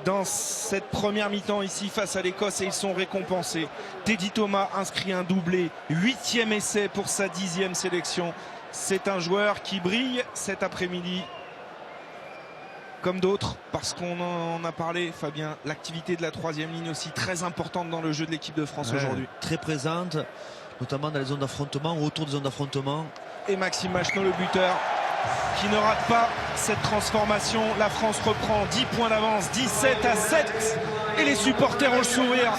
dans cette première mi-temps ici face à l'Écosse et ils sont récompensés. Teddy Thomas inscrit un doublé, 8e essai pour sa 10e sélection. C'est un joueur qui brille cet après-midi comme d'autres, parce qu'on en a parlé, Fabien, l'activité de la troisième ligne aussi très importante dans le jeu de l'équipe de France aujourd'hui. Très présente, notamment dans les zones d'affrontement ou autour des zones d'affrontement. Et Maxime Machno, le buteur, qui ne rate pas cette transformation. La France reprend 10 points d'avance, 17-7. Et les supporters ont le sourire.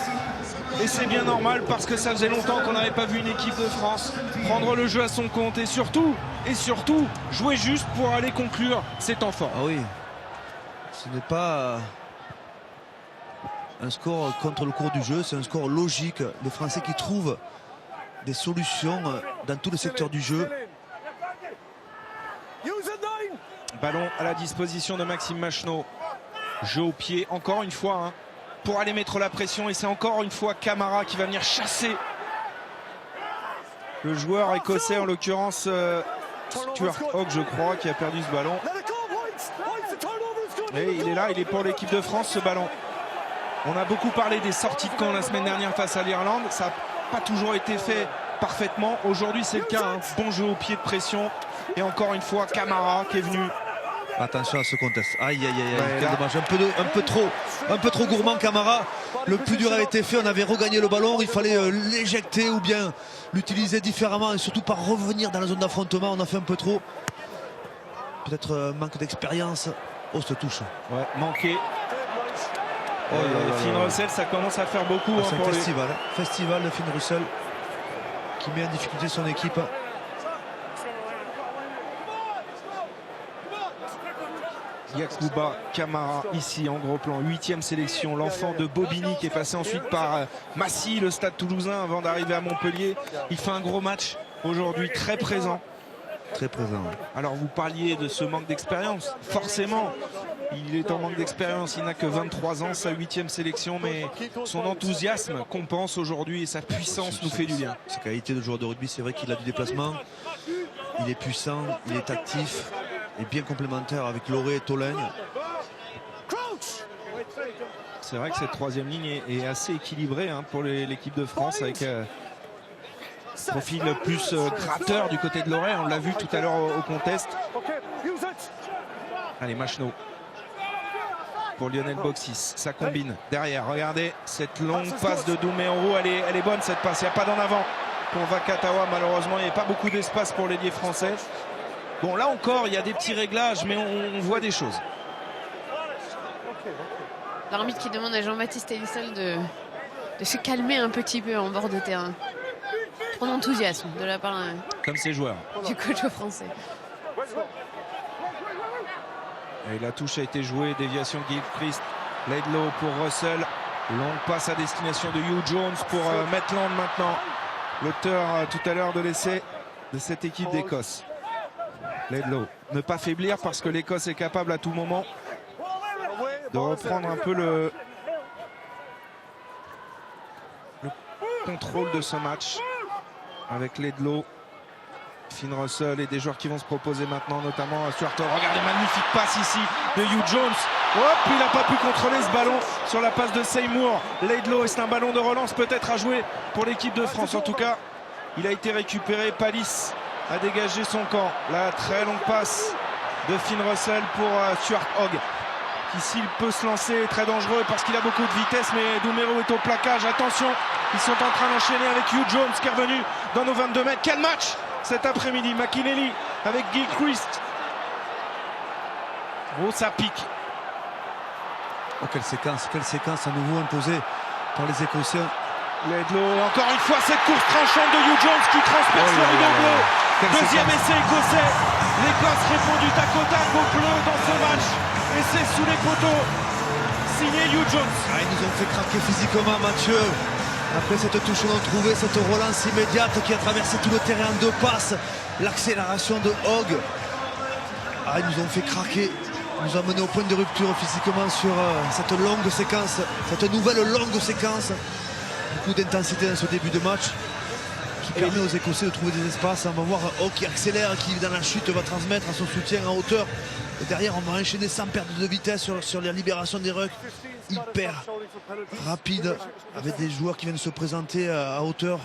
Et c'est bien normal parce que ça faisait longtemps qu'on n'avait pas vu une équipe de France prendre le jeu à son compte. Et surtout, jouer juste pour aller conclure ces temps forts. Ah oui, ce n'est pas un score contre le cours du jeu, c'est un score logique. Les Français qui trouvent des solutions dans tout le secteur du jeu. Ballon à la disposition de Maxime Machno. Jeu au pied, encore une fois, pour aller mettre la pression. Et c'est encore une fois Camara qui va venir chasser le joueur écossais, en l'occurrence Stuart Hogg, je crois, qui a perdu ce ballon. Et il est là, il est pour l'équipe de France, ce ballon. On a beaucoup parlé des sorties de camp la semaine dernière face à l'Irlande. Ça n'a pas toujours été fait parfaitement. Aujourd'hui, c'est le cas. Bon jeu au pied de pression. Et encore une fois, Camara qui est venu. Attention à ce contest. Aïe, quel dommage. Un peu trop gourmand, Camara. Le plus dur a été fait. On avait regagné le ballon. Il fallait l'éjecter ou bien l'utiliser différemment. Et surtout pas revenir dans la zone d'affrontement. On a fait un peu trop. Peut-être manque d'expérience. Oh, cette touche. Ouais, manqué. Finn Russell, ça commence à faire beaucoup. C'est un pour festival. Festival de Finn Russell qui met en difficulté son équipe. Yacouba Camara ici en gros plan, 8e sélection, l'enfant de Bobigny qui est passé ensuite par Massy, le Stade Toulousain, avant d'arriver à Montpellier. Il fait un gros match aujourd'hui, très présent. Très présent. Alors vous parliez de ce manque d'expérience, forcément il est en manque d'expérience, il n'a que 23 ans, sa 8e sélection, mais son enthousiasme compense aujourd'hui et sa puissance nous fait du bien. Sa qualité de joueur de rugby, c'est vrai qu'il a du déplacement, il est puissant, il est actif. Et bien complémentaire avec Loré et Tolègne. C'est vrai que cette troisième ligne est assez équilibrée pour l'équipe de France avec profil plus gratteur du côté de Loré. On l'a vu tout à l'heure au contest. Allez, Machno pour Lionel Boxis, ça combine derrière. Regardez cette longue passe de Doumerou, elle est bonne cette passe, il n'y a pas d'en avant pour Vakatawa. Malheureusement, il n'y a pas beaucoup d'espace pour l'ailier français. Bon, là encore, il y a des petits réglages, mais on voit des choses. l'arbitre qui demande à Jean-Baptiste Elisel de se calmer un petit peu en bord de terrain. Trop d'enthousiasme de la part Comme ses joueurs. du coach français. Et la touche a été jouée, déviation de Gilchrist. Laidlaw pour Russell. Longue passe à destination de Hugh Jones pour Maitland maintenant. L'auteur tout à l'heure de l'essai de cette équipe d'Écosse. Laidlaw. Ne pas faiblir parce que l'Écosse est capable à tout moment de reprendre un peu le contrôle de ce match avec Laidlaw, Finn Russell et des joueurs qui vont se proposer maintenant, notamment Stuart Hogg. Regardez, magnifique passe ici de Hugh Jones. Hop, il n'a pas pu contrôler ce ballon sur la passe de Seymour. Laidlaw, et c'est un ballon de relance peut-être à jouer pour l'équipe de France. En tout cas, il a été récupéré. Palis a dégagé son camp. La très longue passe de Finn Russell pour Stuart Hogg, qui s'il peut se lancer est très dangereux parce qu'il a beaucoup de vitesse, mais Doumerou est au plaquage. Attention, ils sont en train d'enchaîner avec Hugh Jones qui est revenu dans nos 22 mètres. Quel match cet après-midi. McInally avec Gilchrist. Oh, ça pique. Oh, quelle séquence à nouveau imposée par les Écossais. Laidlaw, encore une fois cette course tranchante de Hugh Jones qui transperce le rideau bleu. Deuxième essai écossais. L'Écosse répond du tac au tac au bleu dans ce match. Et c'est sous les poteaux. Signé Hugh Jones. Ils nous ont fait craquer physiquement, Mathieu. Après cette touche, on a trouvé cette relance immédiate qui a traversé tout le terrain en 2 passes. L'accélération de Hogg. Ils nous ont fait craquer. Ils nous ont mené au point de rupture physiquement sur cette longue séquence. Cette nouvelle longue séquence. Beaucoup d'intensité dans ce début de match qui permet aux Écossais de trouver des espaces. On va voir Hogg qui accélère, qui dans la chute va transmettre à son soutien en hauteur. Et derrière, on va enchaîner sans perdre de vitesse sur la libération des rucks. Hyper rapide avec des joueurs qui viennent se présenter à hauteur.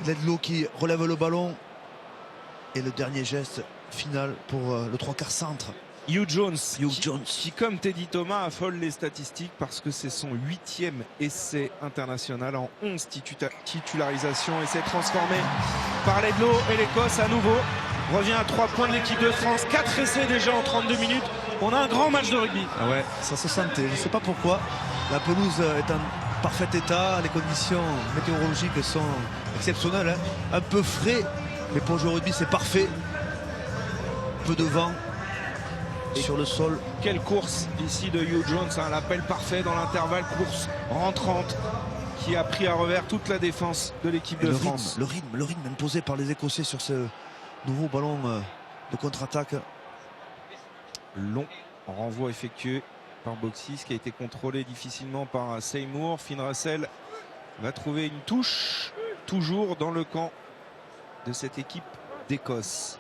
Laidlaw qui relève le ballon. Et le dernier geste final pour le 3/4 centre. Hugh Jones, qui comme Teddy Thomas affole les statistiques parce que c'est son 8e essai international en 11 titularisations, et s'est transformé par Laidlaw, et l'Écosse à nouveau revient à 3 points de l'équipe de France. 4 essais déjà en 32 minutes. On a un grand match de rugby. Ah ouais, ça se sentait. Je ne sais pas pourquoi. La pelouse est en parfait état. Les conditions météorologiques sont exceptionnelles. Un peu frais, mais pour jouer au rugby, c'est parfait. Peu de vent. Et sur le sol. Quelle course ici de Hugh Jones, l'appel parfait dans l'intervalle, course rentrante qui a pris à revers toute la défense de l'équipe de France. Le rythme imposé par les Écossais sur ce nouveau ballon de contre-attaque. Long renvoi effectué par Boxis qui a été contrôlé difficilement par Seymour. Finn Russell va trouver une touche toujours dans le camp de cette équipe d'Écosse.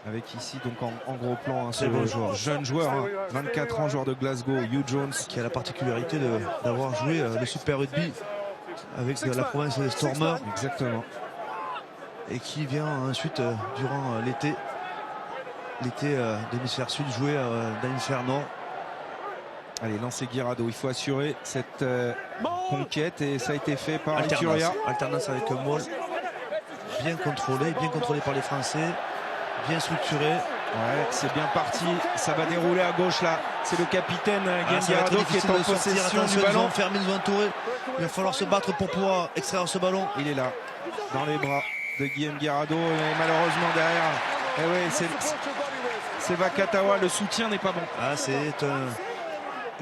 Avec ici donc en gros plan ce jeune joueur, 24 ans, joueur de Glasgow, Hugh Jones, qui a la particularité d'avoir joué le Super Rugby avec la province des Stormers. Exactement. Et qui vient ensuite durant l'été d'hémisphère sud jouer dans l'hémisphère nord. Allez, lancer Guirado, il faut assurer cette conquête, et ça a été fait par Ituria. Alternance avec Moll, bien contrôlé par les Français. Bien structuré. Ouais, c'est bien parti. Ça va dérouler à gauche là. C'est le capitaine Guillaume Guirado qui est en possession du ballon. Ils vont fermer, ils vont entourer. Il va falloir se battre pour pouvoir extraire ce ballon. Il est là, dans les bras de Guillaume Guirado. Et malheureusement derrière, c'est Vakatawa. Le soutien n'est pas bon. C'est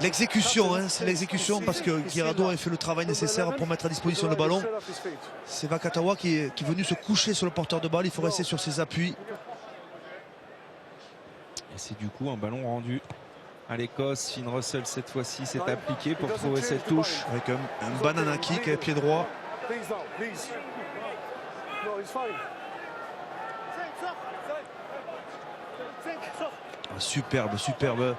l'exécution, c'est l'exécution, parce que Guirado a fait le travail nécessaire pour mettre à disposition le ballon. C'est Vakatawa qui est venu se coucher sur le porteur de balle. Il faut rester sur ses appuis. Et c'est du coup un ballon rendu à l'Écosse. Finn Russell cette fois-ci s'est appliqué pour trouver cette touche. Avec un banana kick à pied droit. Superbe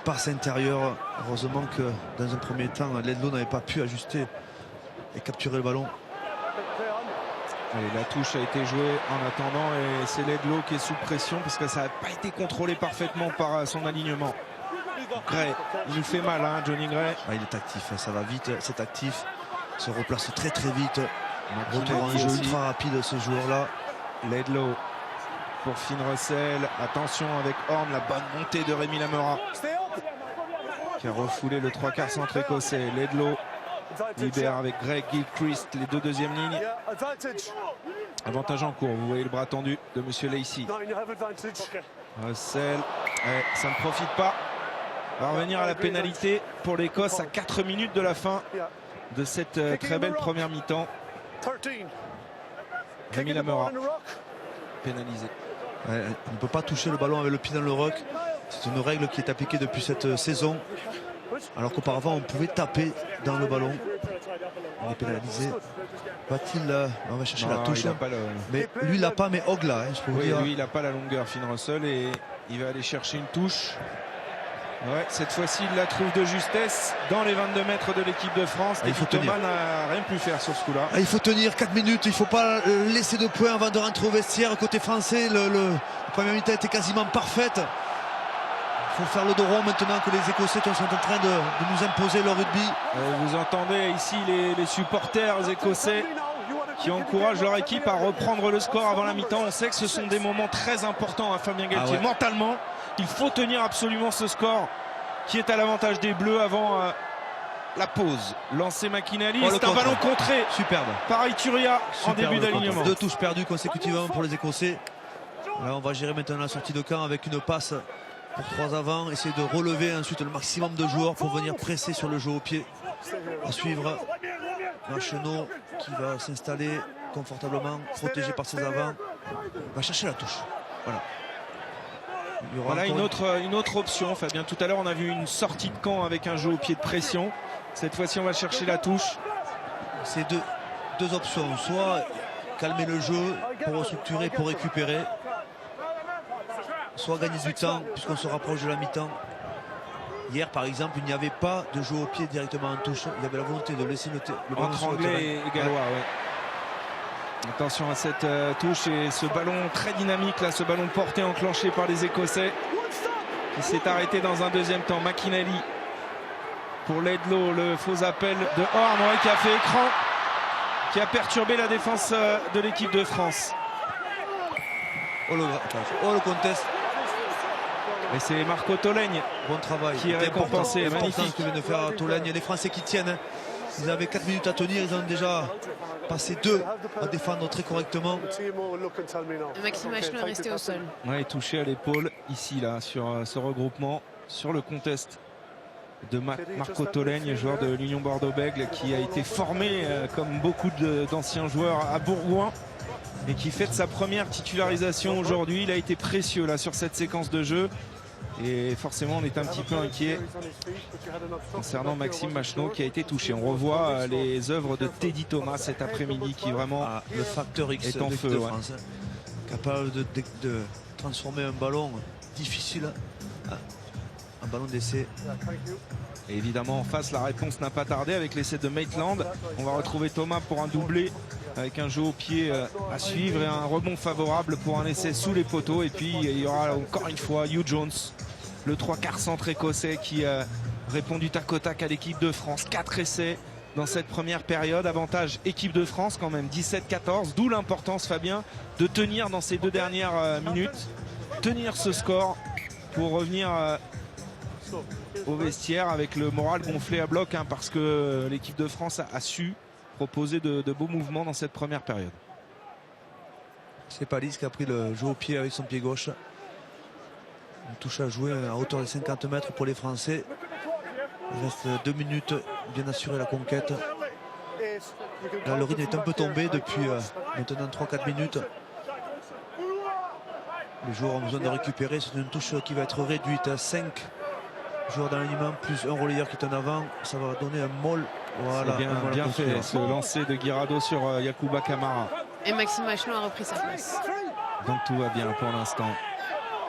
passe intérieure. Heureusement que dans un premier temps, Laidlaw n'avait pas pu ajuster et capturer le ballon. Allez, la touche a été jouée en attendant, et c'est Laidlaw qui est sous pression parce que ça n'a pas été contrôlé parfaitement par son alignement. Gray, il nous fait mal, Johnny Gray. Il est actif, ça va vite, c'est actif. Il se replace très vite. Retour en jeu ultra rapide ce joueur-là. Laidlaw pour Finn Russell. Attention avec Horn, la bonne montée de Rémi Lamera. qui a refoulé le 3/4 centre écossais. Laidlaw libère avec Greg Gilchrist les deux deuxièmes lignes. Avantage en cours, vous voyez le bras tendu de monsieur Lacey. Russell, ça ne profite pas. On va revenir à la pénalité pour l'Écosse à 4 minutes de la fin de cette très belle première mi-temps. Rémi Lamera pénalisé. On ne peut pas toucher le ballon avec le pied dans le rock. C'est une règle qui est appliquée depuis cette saison. Alors qu'auparavant, on pouvait taper dans le ballon. On est pénalisé. Va-t-il... on va chercher la touche. Mais lui, il n'a pas, mais Hogg là. Je peux vous dire. Lui, il n'a pas la longueur, Finn Russell. Et il va aller chercher une touche. Ouais, cette fois-ci, il la trouve de justesse dans les 22 mètres de l'équipe de France. Il faut Thomas n'a rien pu faire sur ce coup-là. Il faut tenir 4 minutes. Il ne faut pas laisser de points avant de rentrer au vestiaire. Côté français, la première mi-temps était quasiment parfaite. Il faut faire le dos rond maintenant que les Écossais sont en train de nous imposer leur rugby. Vous entendez ici les supporters écossais qui encouragent leur équipe à reprendre le score avant la mi-temps. On sait que ce sont des moments très importants à Fabien Galtier. Ouais. Mentalement, il faut tenir absolument ce score qui est à l'avantage des Bleus avant la pause. Lancé McInally, c'est un ballon contré. Superbe. Par Ituria en début d'alignement. 2 touches perdues consécutivement pour les Écossais. Là, on va gérer maintenant la sortie de camp avec une passe pour 3 avant. Essayer de relever ensuite le maximum de joueurs pour venir presser sur le jeu au pied. À suivre Marcheneau qui va s'installer confortablement, protégé par ses avants. Il va chercher la touche. Voilà. Voilà une autre option, Fabien. Tout à l'heure, on a vu une sortie de camp avec un jeu au pied de pression. Cette fois-ci, on va chercher la touche. C'est deux options. Soit calmer le jeu pour restructurer, pour récupérer. Soit gagner du temps, puisqu'on se rapproche de la mi-temps. Hier, par exemple, il n'y avait pas de jeu au pied directement en touche. Il y avait la volonté de laisser le ballon entre Anglais et Gallois. Ouais. Attention à cette touche et ce ballon très dynamique, là, ce ballon porté, enclenché par les Écossais, qui s'est arrêté dans un deuxième temps. McInally pour Laidlaw, le faux appel de Horn, qui a fait écran, qui a perturbé la défense de l'équipe de France. Oh le contest. Et c'est Marco Tolègne, bon travail, qui est récompensé. Magnifique que vient de faire Tolègne. Les Français qui tiennent. Ils avaient 4 minutes à tenir, ils ont déjà passé 2 à défendre très correctement. Maxime Machneau est resté au sol. Ouais, touché à l'épaule ici là sur ce regroupement, sur le contest de Marco Tolègne, joueur de l'Union Bordeaux-Bègles, qui a été formé comme beaucoup d'anciens joueurs à Bourgoin et qui fait sa première titularisation aujourd'hui. Il a été précieux là sur cette séquence de jeu. Et forcément, on est un petit peu inquiet concernant Maxime Machneau qui a été touché. On revoit les œuvres de Teddy Thomas cet après-midi qui vraiment le facteur X est en feu. De France, capable de transformer un ballon difficile en ballon d'essai. Et évidemment, en face, la réponse n'a pas tardé avec l'essai de Maitland. On va retrouver Thomas pour un doublé avec un jeu au pied à suivre et un rebond favorable pour un essai sous les poteaux. Et puis, il y aura encore une fois Hugh Jones, le 3/4 centre écossais qui répond du tac au tac à l'équipe de France. 4 essais dans cette première période. Avantage équipe de France quand même, 17-14. D'où l'importance, Fabien, de tenir dans ces 2 dernières minutes. Tenir ce score pour revenir au vestiaire avec le moral gonflé à bloc, parce que l'équipe de France a su proposer de beaux mouvements dans cette première période. C'est Palis qui a pris le jeu au pied avec son pied gauche. Une touche à jouer à hauteur de 50 mètres pour les Français. Il reste 2 minutes, bien assurer la conquête. Là, le rythme est un peu tombé depuis maintenant 3-4 minutes. Les joueurs ont besoin de récupérer. C'est une touche qui va être réduite à 5 joueurs dans l'alignement, plus un relayeur qui est en avant. Ça va donner un molle. Voilà, bien fait ce lancer de Guirado sur Yacouba Camara. Et Maxime Machneau a repris sa place. Donc tout va bien pour l'instant.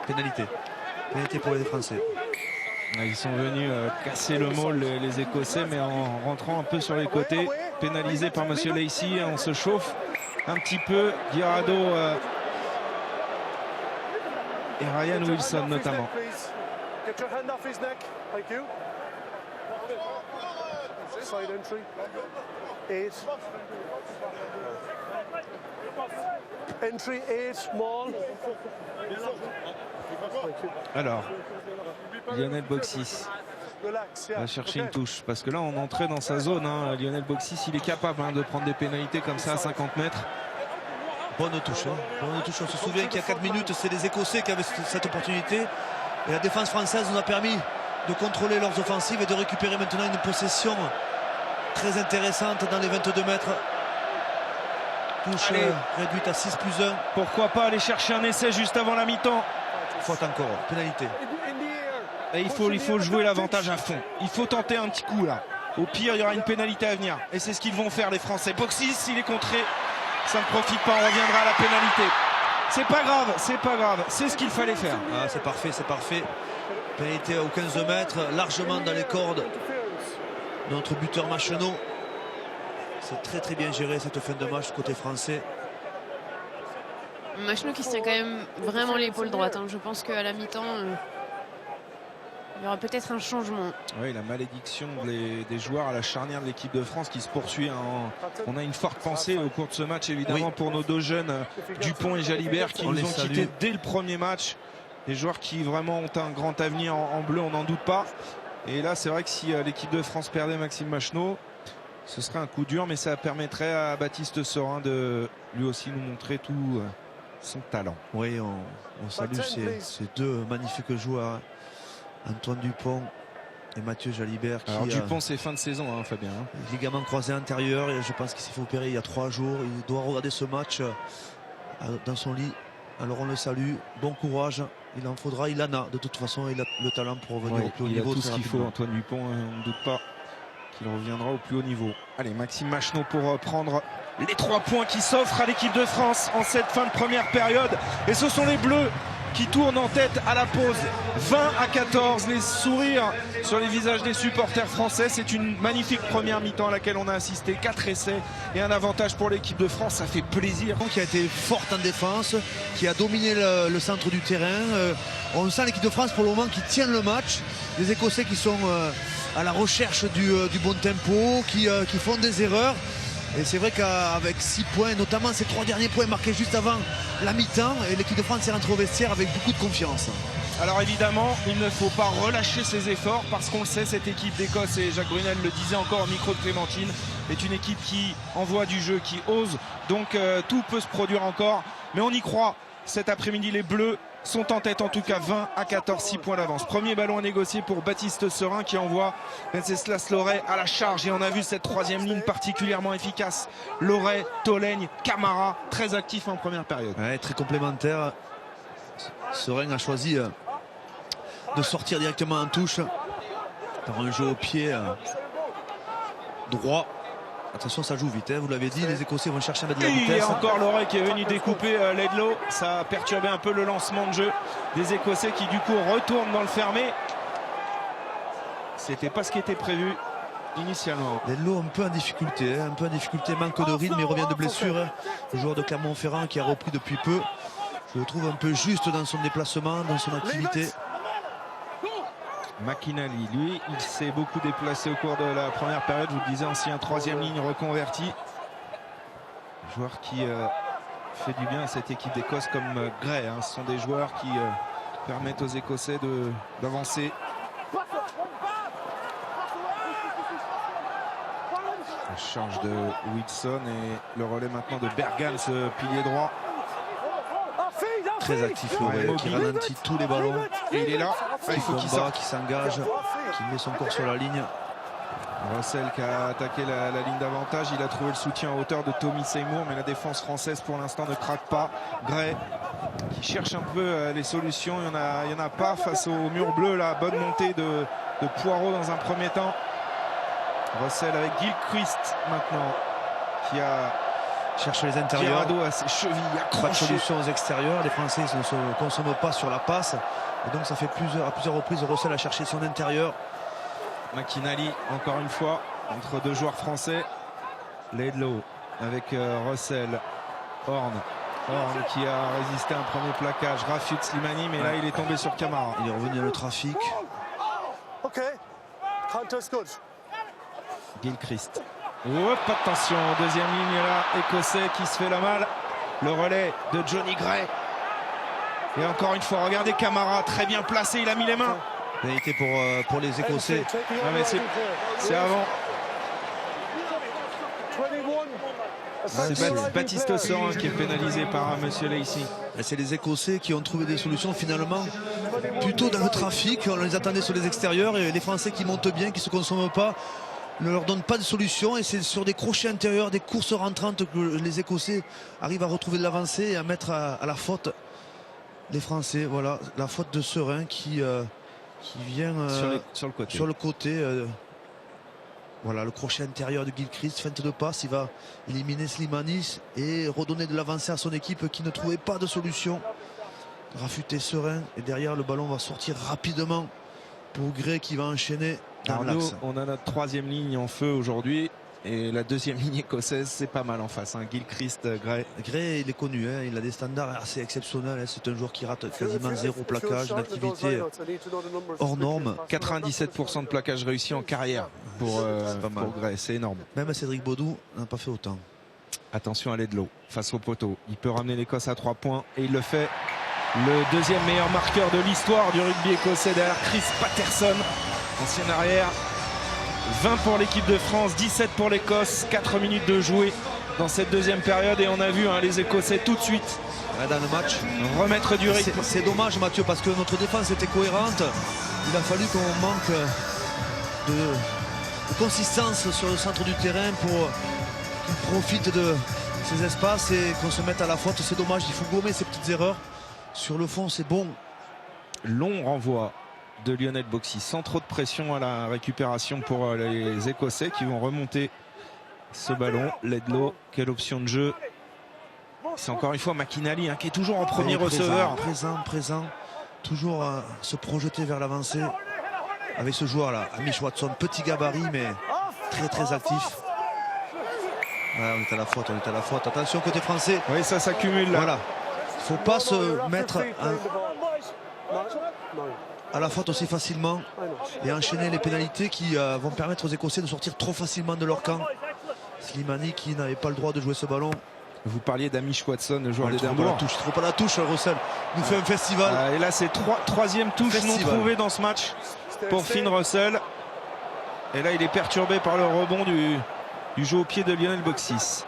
Pénalité pour les Français. Ils sont venus casser le maul les Écossais, mais en rentrant un peu sur les côtés. Pénalisé par monsieur Lacey. On se chauffe un petit peu. Guirado et Ryan Wilson notamment. Side entry. 8. Entry 8, small. Alors, Lionel Boxis Relax, Il yeah. va chercher Okay. une touche. Parce que là, on entrait dans sa zone. Hein. Lionel Boxis, il est capable de prendre des pénalités comme ça à 50 mètres. Bonne touche. Bonne touche. On se souvient qu'il y a 4 minutes, c'est les Écossais qui avaient cette opportunité. Et la défense française nous a permis de contrôler leurs offensives et de récupérer maintenant une possession très intéressante dans les 22 mètres. Touche réduite à 6+1. Pourquoi pas aller chercher un essai juste avant la mi-temps? Faute encore, pénalité. Et il faut jouer l'avantage à fond. Il faut tenter un petit coup là. Au pire, il y aura une pénalité à venir. Et c'est ce qu'ils vont faire les Français. Boxis, s'il est contré, ça ne profite pas, on reviendra à la pénalité. C'est pas grave, c'est pas grave. C'est ce qu'il fallait faire. Ah, c'est parfait, c'est parfait. Pénalité aux 15 mètres, largement dans les cordes. Notre buteur Machenot. C'est très très bien géré cette fin de match côté français. Machenot qui se tient quand même vraiment l'épaule droite. Hein. Je pense qu'à la mi-temps, il y aura peut-être un changement. Oui, la malédiction des joueurs à la charnière de l'équipe de France qui se poursuit. Hein. On a une forte pensée au cours de ce match, évidemment, pour nos deux jeunes, Dupont et Jalibert, qui nous ont quittés dès le premier match. Des joueurs qui vraiment ont un grand avenir en bleu, on n'en doute pas. Et là, c'est vrai que si l'équipe de France perdait Maxime Machenot, ce serait un coup dur, mais ça permettrait à Baptiste Serin de lui aussi nous montrer tout son talent. Oui, on salue ces deux magnifiques joueurs, Antoine Dupont et Mathieu Jalibert. Alors Dupont, c'est fin de saison, hein, Fabien. Ligament croisé antérieur, et je pense qu'il s'est fait opérer il y a 3 jours. Il doit regarder ce match dans son lit. Alors on le salue, bon courage. Il en faudra, il en a. De toute façon, il a le talent pour revenir au plus haut niveau. Il a tout ce qu'il faut, Antoine Dupont, on ne doute pas qu'il reviendra au plus haut niveau. Allez, Maxime Machenot pour prendre les 3 points qui s'offrent à l'équipe de France en cette fin de première période. Et ce sont les Bleus qui tournent en tête à la pause. 20-14, les sourires sur les visages des supporters français. C'est une magnifique première mi-temps à laquelle on a assisté. 4 essais et un avantage pour l'équipe de France. Ça fait plaisir. Qui a été forte en défense, qui a dominé le centre du terrain. On sent l'équipe de France pour le moment qui tient le match. Les Écossais qui sont à la recherche du bon tempo, qui font des erreurs. Et c'est vrai qu'avec 6 points, notamment ces 3 derniers points marqués juste avant la mi-temps, et l'équipe de France s'est rentrée au vestiaire avec beaucoup de confiance. Alors évidemment, il ne faut pas relâcher ses efforts parce qu'on le sait, cette équipe d'Écosse, et Jacques Brunel le disait encore au micro de Clémentine, est une équipe qui envoie du jeu, qui ose. Donc tout peut se produire encore, mais on y croit. Cet après-midi, les Bleus sont en tête, en tout cas 20-14, 6 points d'avance. Premier ballon à négocier pour Baptiste Serin qui envoie Wenceslas Laurey à la charge. Et on a vu cette 3e ligne particulièrement efficace. Laurey, Tolègne, Camara, très actifs en première période. Ouais, très complémentaire. Serin a choisi de sortir directement en touche par un jeu au pied droit. Attention, ça joue vite, hein, vous l'avez dit, les Écossais vont chercher à mettre de la vitesse. Il y a encore Laurey qui est venu découper Laidlaw. Ça a perturbé un peu le lancement de jeu des Écossais qui du coup retournent dans le fermé. C'était pas ce qui était prévu initialement. Laidlaw un peu en difficulté, manque de rythme, il revient de blessure. Hein. Le joueur de Clermont-Ferrand qui a repris depuis peu. Je le trouve un peu juste dans son déplacement, dans son activité. McInally, lui, il s'est beaucoup déplacé au cours de la première période. Je vous le disais, ancien 3e ligne reconverti. Joueur qui fait du bien à cette équipe d'Écosse comme Gray. Hein. Ce sont des joueurs qui permettent aux Écossais d'avancer. La charge de Wilson et le relais maintenant de Bergan, ce pilier droit. Très actif, Laurey, qui ralentit tous les ballons. Et il est là, il faut qu'il sorte, qui s'engage, qui met son corps sur la ligne. Russell qui a attaqué la ligne d'avantage, il a trouvé le soutien à hauteur de Tommy Seymour, mais la défense française pour l'instant ne craque pas. Gray qui cherche un peu les solutions, il n'y en a pas face au mur bleu. La bonne montée de Poirot dans un premier temps. Russell avec Gilchrist maintenant qui a cherche les intérieurs. Gerardo à ses chevilles, pas de solution aux extérieurs. Les Français ne se consomment pas sur la passe. Et donc ça fait à plusieurs reprises Russell a cherché son intérieur. McInally encore une fois entre 2 joueurs français. Laidlaw avec Russell. Horn qui a résisté à un premier plaquage. Rafut Slimani, mais là il est tombé sur Camara. Il est revenu dans le trafic. OK. Counter's good. Gilchrist. Hop, attention, 2e ligne là, Écossais qui se fait la malle. Le relais de Johnny Gray. Et encore une fois, regardez Camara, très bien placé, il a mis les mains. Pénalité pour les Écossais. Ah, mais c'est avant. C'est Baptiste Serin qui est pénalisé par Monsieur Lacey. C'est les Écossais qui ont trouvé des solutions finalement plutôt dans le trafic. On les attendait sur les extérieurs et les Français qui montent bien, qui ne se consomment pas, ne leur donnent pas de solution. Et c'est sur des crochets intérieurs, des courses rentrantes que les Écossais arrivent à retrouver de l'avancée et à mettre à la faute les Français. Voilà, la faute de Serin qui vient sur le côté. Voilà, le crochet intérieur de Gilchrist, feinte de passe, il va éliminer Slimani et redonner de l'avancée à son équipe qui ne trouvait pas de solution. Rafuté Serin et derrière le ballon va sortir rapidement pour Gray qui va enchaîner dans l'axe. On a notre troisième ligne en feu aujourd'hui et la deuxième ligne écossaise, c'est pas mal en face. Gilchrist, Gray. Gray, il est connu, hein, il a des standards assez exceptionnels. C'est un joueur qui rate quasiment 0 plaquage, une activité hors norme. 97% de plaquage réussi en carrière pour Gray, c'est énorme. Même Cédric Baudou n'a pas fait autant. Attention à Ledlow face au poteau. Il peut ramener l'Écosse à 3 points et il le fait. Le deuxième meilleur marqueur de l'histoire du rugby écossais derrière Chris Patterson, ancien arrière. 20 pour l'équipe de France, 17 pour l'Écosse, 4 minutes de jouer dans cette deuxième période et on a vu les Écossais tout de suite dans le match remettre du rythme. C'est dommage Mathieu parce que notre défense était cohérente. Il a fallu qu'on manque de consistance sur le centre du terrain pour qu'il profite de ces espaces et qu'on se mette à la faute. C'est dommage, il faut gommer ces petites erreurs. Sur le fond c'est bon. Long renvoi de Lionel Boxy sans trop de pression à la récupération pour les Écossais qui vont remonter ce ballon. Ledlow, quelle option de jeu. C'est encore une fois McInally qui est toujours en premier receveur. Présent, toujours à se projeter vers l'avancée avec ce joueur là, Amish Watson, petit gabarit mais très actif. Voilà, on est à la faute, attention côté français. Oui, ça s'accumule là. Voilà, faut pas se mettre à la faute aussi facilement et enchaîner les pénalités qui vont permettre aux Écossais de sortir trop facilement de leur camp. Slimani qui n'avait pas le droit de jouer ce ballon. Vous parliez d'Amish Watson, le joueur d'Édimbourg. Trop pas la touche, Russell nous fait un festival. Et là c'est troisième touche non trouvée dans ce match pour Finn Russell. Et là il est perturbé par le rebond du jeu au pied de Lionel Boxis.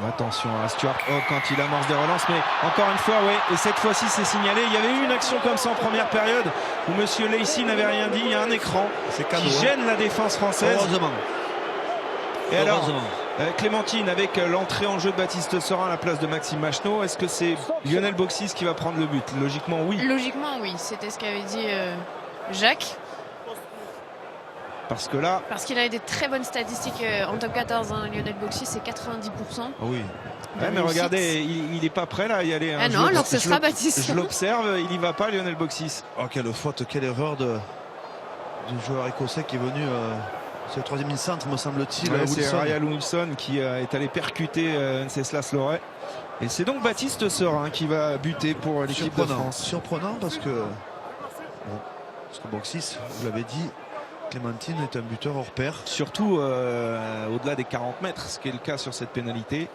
Attention à Stuart Hogg quand il amorce des relances, mais encore une fois, et cette fois-ci c'est signalé. Il y avait eu une action comme ça en première période où Monsieur Lacey n'avait rien dit. Il y a un écran qui gêne la défense française. Heureusement. Et alors, Clémentine avec l'entrée en jeu de Baptiste Serin à la place de Maxime Machenaud, est-ce que c'est Lionel Boxis qui va prendre le but? Logiquement oui. Logiquement oui, c'était ce qu'avait dit Jacques. Parce que là... Parce qu'il a des très bonnes statistiques en top 14, Lionel Boxy, c'est 90%. Oui. Ouais, mais regardez, il n'est pas prêt là à y aller. Ah non, alors ce sera Baptiste. Je l'observe, il n'y va pas, Lionel Boxis. Oh, quelle faute, quelle erreur du joueur écossais qui est venu... c'est le troisième centre, me semble-t-il. C'est Ryan Wilson qui est allé percuter Venceslas Loret. Et c'est donc Baptiste Serin qui va buter pour l'équipe de France. Surprenant parce que Boxis, vous l'avez dit, Clémentine est un buteur hors pair. Surtout au-delà des 40 mètres, ce qui est le cas sur cette pénalité.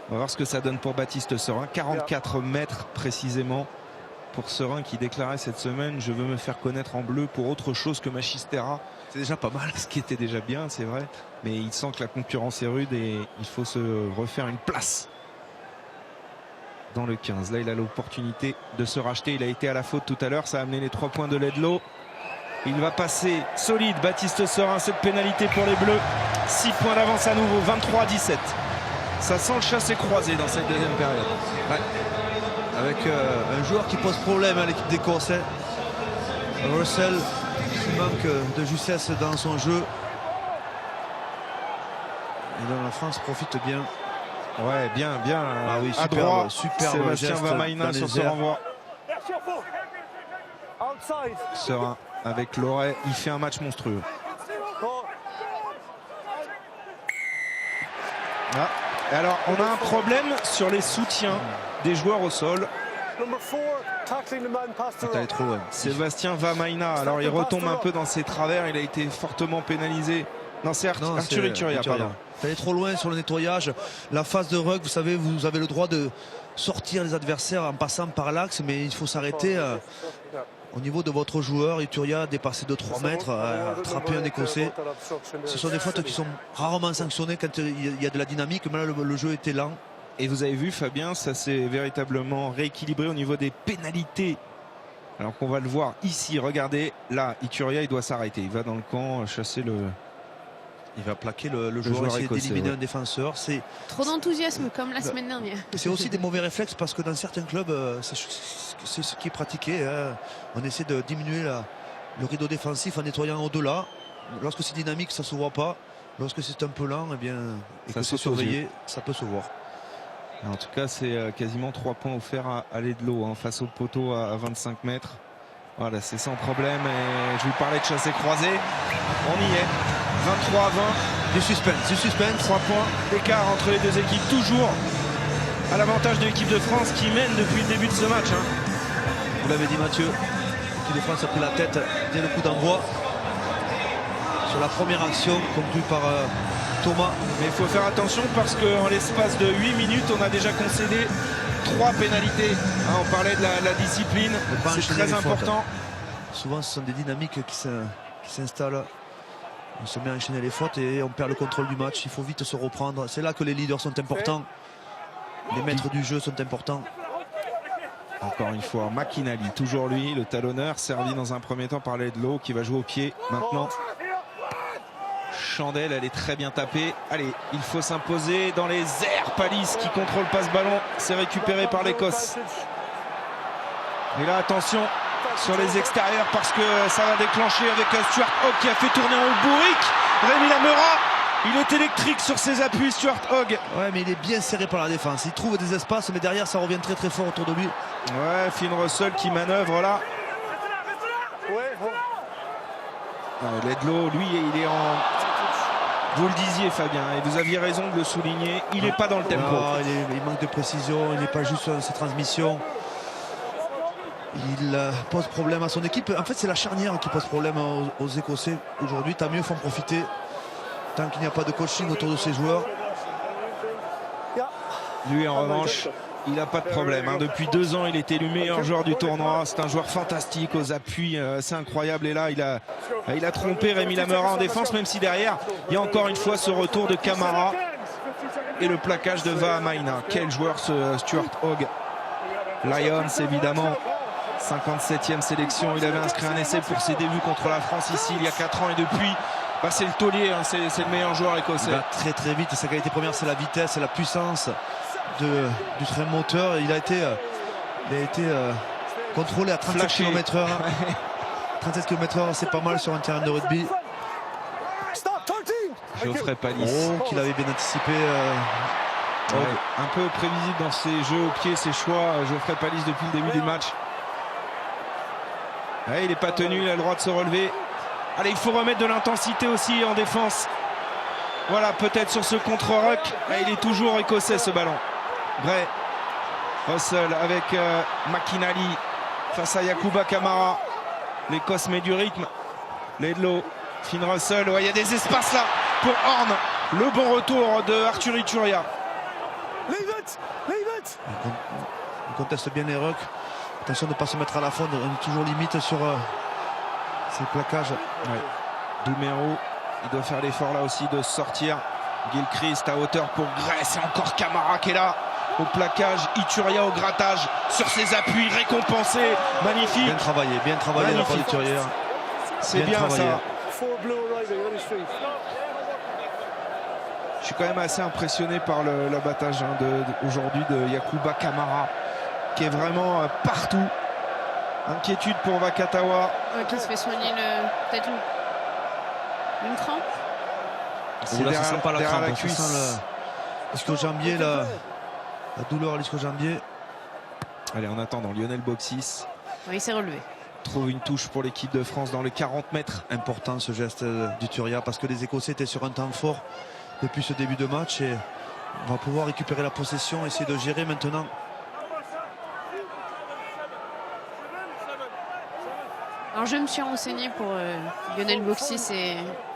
On va voir ce que ça donne pour Baptiste Serin. 44 mètres précisément pour Serin qui déclarait cette semaine: je veux me faire connaître en bleu pour autre chose que Machistera. C'est déjà pas mal. Ce qui était déjà bien, c'est vrai. Mais il sent que la concurrence est rude et il faut se refaire une place dans le 15. Là, il a l'opportunité de se racheter. Il a été à la faute tout à l'heure. Ça a amené les 3 points de Ledlow. Il va passer solide, Baptiste Serin, cette pénalité pour les Bleus. 6 points d'avance à nouveau, 23-17. Ça sent le chassé croisé dans cette deuxième période. Ouais. Avec un joueur qui pose problème à l'équipe d'Écosse. Russell qui manque de justesse dans son jeu. Et donc la France profite bien. Ouais, bien. Ah oui, à superbe, droit. superbe Sébastien Vamaina sur ce renvoi. Serin avec Loret, il fait un match monstrueux. Ah. Alors on a un problème sur les soutiens des joueurs au sol. Allé trop loin. Sébastien Vamaina, alors il retombe un peu dans ses travers, il a été fortement pénalisé. Non, c'est Arthur Ituria, pardon. Allé trop loin sur le nettoyage. La phase de ruck, vous savez, vous avez le droit de sortir les adversaires en passant par l'axe, mais il faut s'arrêter au niveau de votre joueur, Ituria a dépassé de 3 mètres, a attrapé un Écossais. Ce sont des fautes qui sont rarement sanctionnées quand il y a de la dynamique, mais là le jeu était lent. Et vous avez vu, Fabien, ça s'est véritablement rééquilibré au niveau des pénalités. Alors qu'on va le voir ici, regardez, là, Ituria, il doit s'arrêter. Il va dans le camp chercher le... Il va plaquer le joueur, essayer d'éliminer un défenseur. C'est Trop d'enthousiasme comme la semaine dernière. C'est aussi des mauvais réflexes parce que dans certains clubs, c'est ce qui est pratiqué. Hein. On essaie de diminuer le rideau défensif en nettoyant au-delà. Lorsque c'est dynamique, ça ne se voit pas. Lorsque c'est un peu lent, eh bien, et que c'est surveillé, ça peut se voir. En tout cas, c'est quasiment 3 points offerts à Ledlow hein, face au poteau à 25 mètres. Voilà, c'est sans problème. Et je vous parlais de chassé croisé. On y est. 23 à 20. Du suspense. 3 points d'écart entre les deux équipes. Toujours à l'avantage de l'équipe de France qui mène depuis le début de ce match. Hein. Vous l'avez dit, Mathieu. L'équipe de France a pris la tête dès le coup d'envoi. Sur la première action conclue par Thomas. Mais il faut faire attention parce qu'en l'espace de 8 minutes, on a déjà concédé 3 pénalités. Hein, on parlait de la discipline. C'est très important. Souvent, ce sont des dynamiques qui s'installent. On se met à enchaîner les fautes et on perd le contrôle du match. Il faut vite se reprendre. C'est là que les leaders sont importants. Les maîtres du jeu sont importants. Encore une fois, McInally, toujours lui, le talonneur, servi dans un premier temps par Ledlow qui va jouer au pied maintenant. Chandelle, elle est très bien tapée. Allez, il faut s'imposer dans les airs. Pallis qui contrôle pas ce ballon. C'est récupéré par l'Écosse. Et là, attention sur les extérieurs parce que ça va déclencher avec Stuart Hogg qui a fait tourner en haut Bourric. Rémi Lamera, il est électrique sur ses appuis, Stuart Hogg. Ouais, mais il est bien serré par la défense. Il trouve des espaces, mais derrière, ça revient très très fort autour de lui. Ouais, Finn Russell qui manœuvre là. Ledlow, lui, il est en... Vous le disiez, Fabien, et vous aviez raison de le souligner, il n'est pas dans le tempo. Non, il manque de précision, il n'est pas juste sur ses transmissions. Il pose problème à son équipe. En fait, c'est la charnière qui pose problème aux Écossais aujourd'hui. Tant mieux, il faut en profiter. Tant qu'il n'y a pas de coaching autour de ses joueurs. Lui, en revanche, il n'a pas de problème. Hein. Depuis 2 ans, il était le meilleur joueur du tournoi. C'est un joueur fantastique aux appuis. C'est incroyable. Et là, il a trompé Rémi Lamera en défense, même si derrière, il y a encore une fois ce retour de Camara et le plaquage de Vahamaina. Quel joueur ce Stuart Hogg. Lions, évidemment. 57e sélection. Il avait inscrit un essai pour ses débuts contre la France ici il y a 4 ans. Et depuis, c'est le taulier. Hein. C'est le meilleur joueur écossais. Il va très très vite. Sa qualité première, c'est la vitesse, c'est la puissance du train moteur. Il a été contrôlé à 37 km/h. 37 km/h, c'est pas mal sur un terrain de rugby. Geoffrey Pallis. Qu'il avait bien anticipé. Un peu prévisible dans ses jeux au pied, ses choix. Geoffrey Pallis depuis le début du match. Il n'est pas tenu, il a le droit de se relever. Allez, il faut remettre de l'intensité aussi en défense. Voilà, peut-être sur ce contre-ruck. Il est toujours écossais ce ballon. Gray, Russell avec McInally face à Yacouba Camara. L'Écosse met du rythme. Ledlow, Finn Russell. Il y a des espaces là pour Horn. Le bon retour de Arthur Ituria. Il conteste bien les rucks. Attention de ne pas se mettre à la faute. On est toujours limite sur ces plaquages. Dumero, il doit faire l'effort là aussi de sortir. Gilchrist à hauteur pour Gray. C'est encore Camara qui est là. Au plaquage, Ituria au grattage sur ses appuis, récompensé, magnifique. Bien travaillé la part d'Ituria. C'est bien travaillé. Ça. Je suis quand même assez impressionné par l'abattage aujourd'hui de Yacouba Camara, qui est vraiment partout. Inquiétude pour Vakatawa. Qui se fait soigner peut-être une crampe. Là, ça sent pas la crampe, ça sent l'ischio-jambier, la douleur à l'ischio-jambier. Allez, en attendant, Lionel Boxis. Oui, il s'est relevé. Trouve une touche pour l'équipe de France dans les 40 mètres. Important ce geste d'Ituria parce que les Écossais étaient sur un temps fort depuis ce début de match et on va pouvoir récupérer la possession, essayer de gérer maintenant. Alors je me suis renseigné pour Lionel Boxis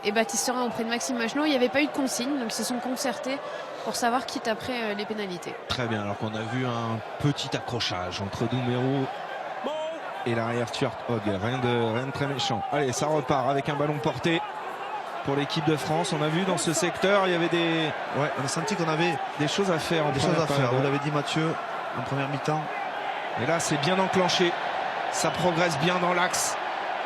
et Baptiste Serin auprès de Maxime Machelot. Il n'y avait pas eu de consigne, donc ils se sont concertés pour savoir qui taperait les pénalités. Très bien, alors qu'on a vu un petit accrochage entre Dumero Et l'arrière Stuart Hogg, rien de très méchant. Allez, ça repart avec un ballon porté pour l'équipe de France. On a vu dans ce secteur, il y avait Ouais, on a senti qu'on avait des choses à faire en des choses première à faire. période. Vous l'avez dit Mathieu, en première mi-temps. Et là, c'est bien enclenché. Ça progresse bien dans l'axe.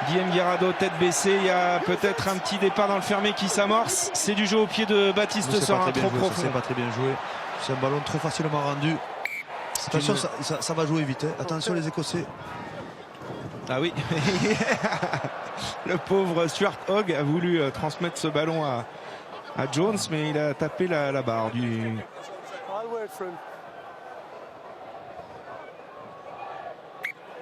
Guillaume Guirado, tête baissée. Il y a peut-être un petit départ dans le fermé qui s'amorce. C'est du jeu au pied de Baptiste Serin, trop profond. C'est pas très bien joué. C'est un ballon trop facilement rendu. Attention, ça va jouer vite. Hein. Attention les Écossais. Ah oui. Le pauvre Stuart Hogg a voulu transmettre ce ballon à Jones, mais il a tapé la barre du... I'll wait for him.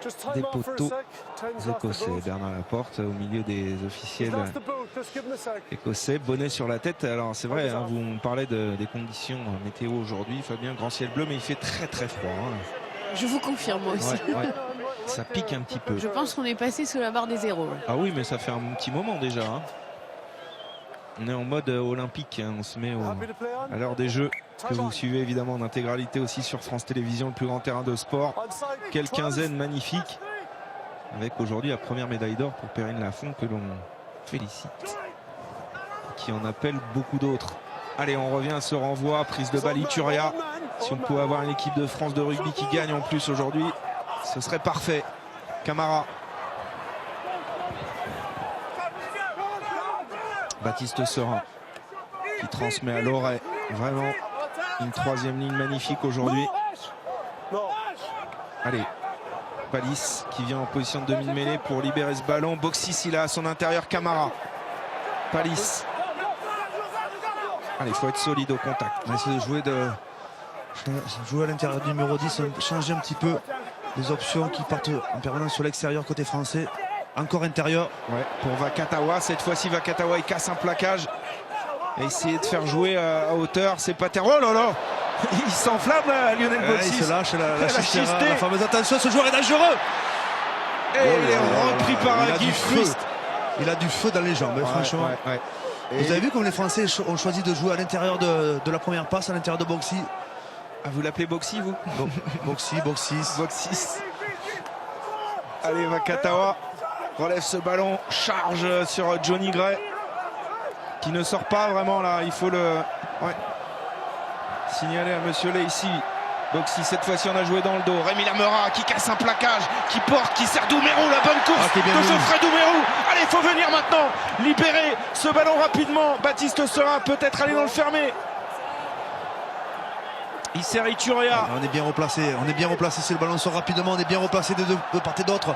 Just time Des out for a poteaux sec. Time's off the écossais. boot. Bernard Laporte au milieu des He's officiels off the boot. Just give him a sec. écossais, bonnet sur la tête. Alors c'est vrai, hein, vous me parlez des conditions météo aujourd'hui, Fabien, grand ciel bleu, mais il fait très très froid. Hein. Je vous confirme moi aussi. Ouais, ouais. Ça pique un petit peu. Je pense qu'on est passé sous la barre des zéros. Là. Ah oui, mais ça fait un petit moment déjà. Hein. On est en mode olympique, hein. On se met Happy to play on? à l'heure des Jeux, que vous suivez évidemment en intégralité aussi sur France Télévisions, le plus grand terrain de sport. Onside. Quelle quinzaine magnifique, avec aujourd'hui la première médaille d'or pour Perrine Lafont que l'on félicite, qui en appelle beaucoup d'autres. Allez, on revient à ce renvoi, prise de balle Ituria. Si on pouvait avoir une équipe de France de rugby qui gagne en plus aujourd'hui, ce serait parfait. Camara. Baptiste Serin qui transmet à Loret. Vraiment une troisième ligne magnifique aujourd'hui. Non. Allez, Palis qui vient en position de demi-mêlée pour libérer ce ballon. Boxis, il a à son intérieur Camara. Palis. Allez, il faut être solide au contact. On va essayer de jouer à l'intérieur du numéro 10, changer un petit peu les options qui partent en permanence sur l'extérieur côté français. Encore intérieur. Ouais, pour Vakatawa. Cette fois-ci, Vakatawa, il casse un plaquage. Et essayer de faire jouer à hauteur. C'est pas terre. Oh là là, il s'enflamme, Lionel Boxis. Il se lâche la chistée. la fameuse attention, ce joueur est dangereux. Et il est repris par Guy Frust. Il a du feu dans les jambes, franchement. Ouais. Vous avez vu comme les Français ont choisi de jouer à l'intérieur de la première passe, à l'intérieur de Boxy. Ah, vous l'appelez Boxy, vous? Boxy. Boxis. Allez, Vakatawa relève ce ballon, charge sur Johnny Gray, qui ne sort pas vraiment là. Il faut le signaler à Monsieur Lacey. Boxy, cette fois-ci, on a joué dans le dos. Rémi Lamera qui casse un plaquage, qui porte, qui sert Doumerou. La bonne course de Geoffrey Doumerou. Allez, il faut venir maintenant libérer ce ballon rapidement. Baptiste Serin peut-être aller dans le fermé. Il sert Ituria. On est bien replacé, si le ballon sort rapidement, on est bien replacé de part et d'autre.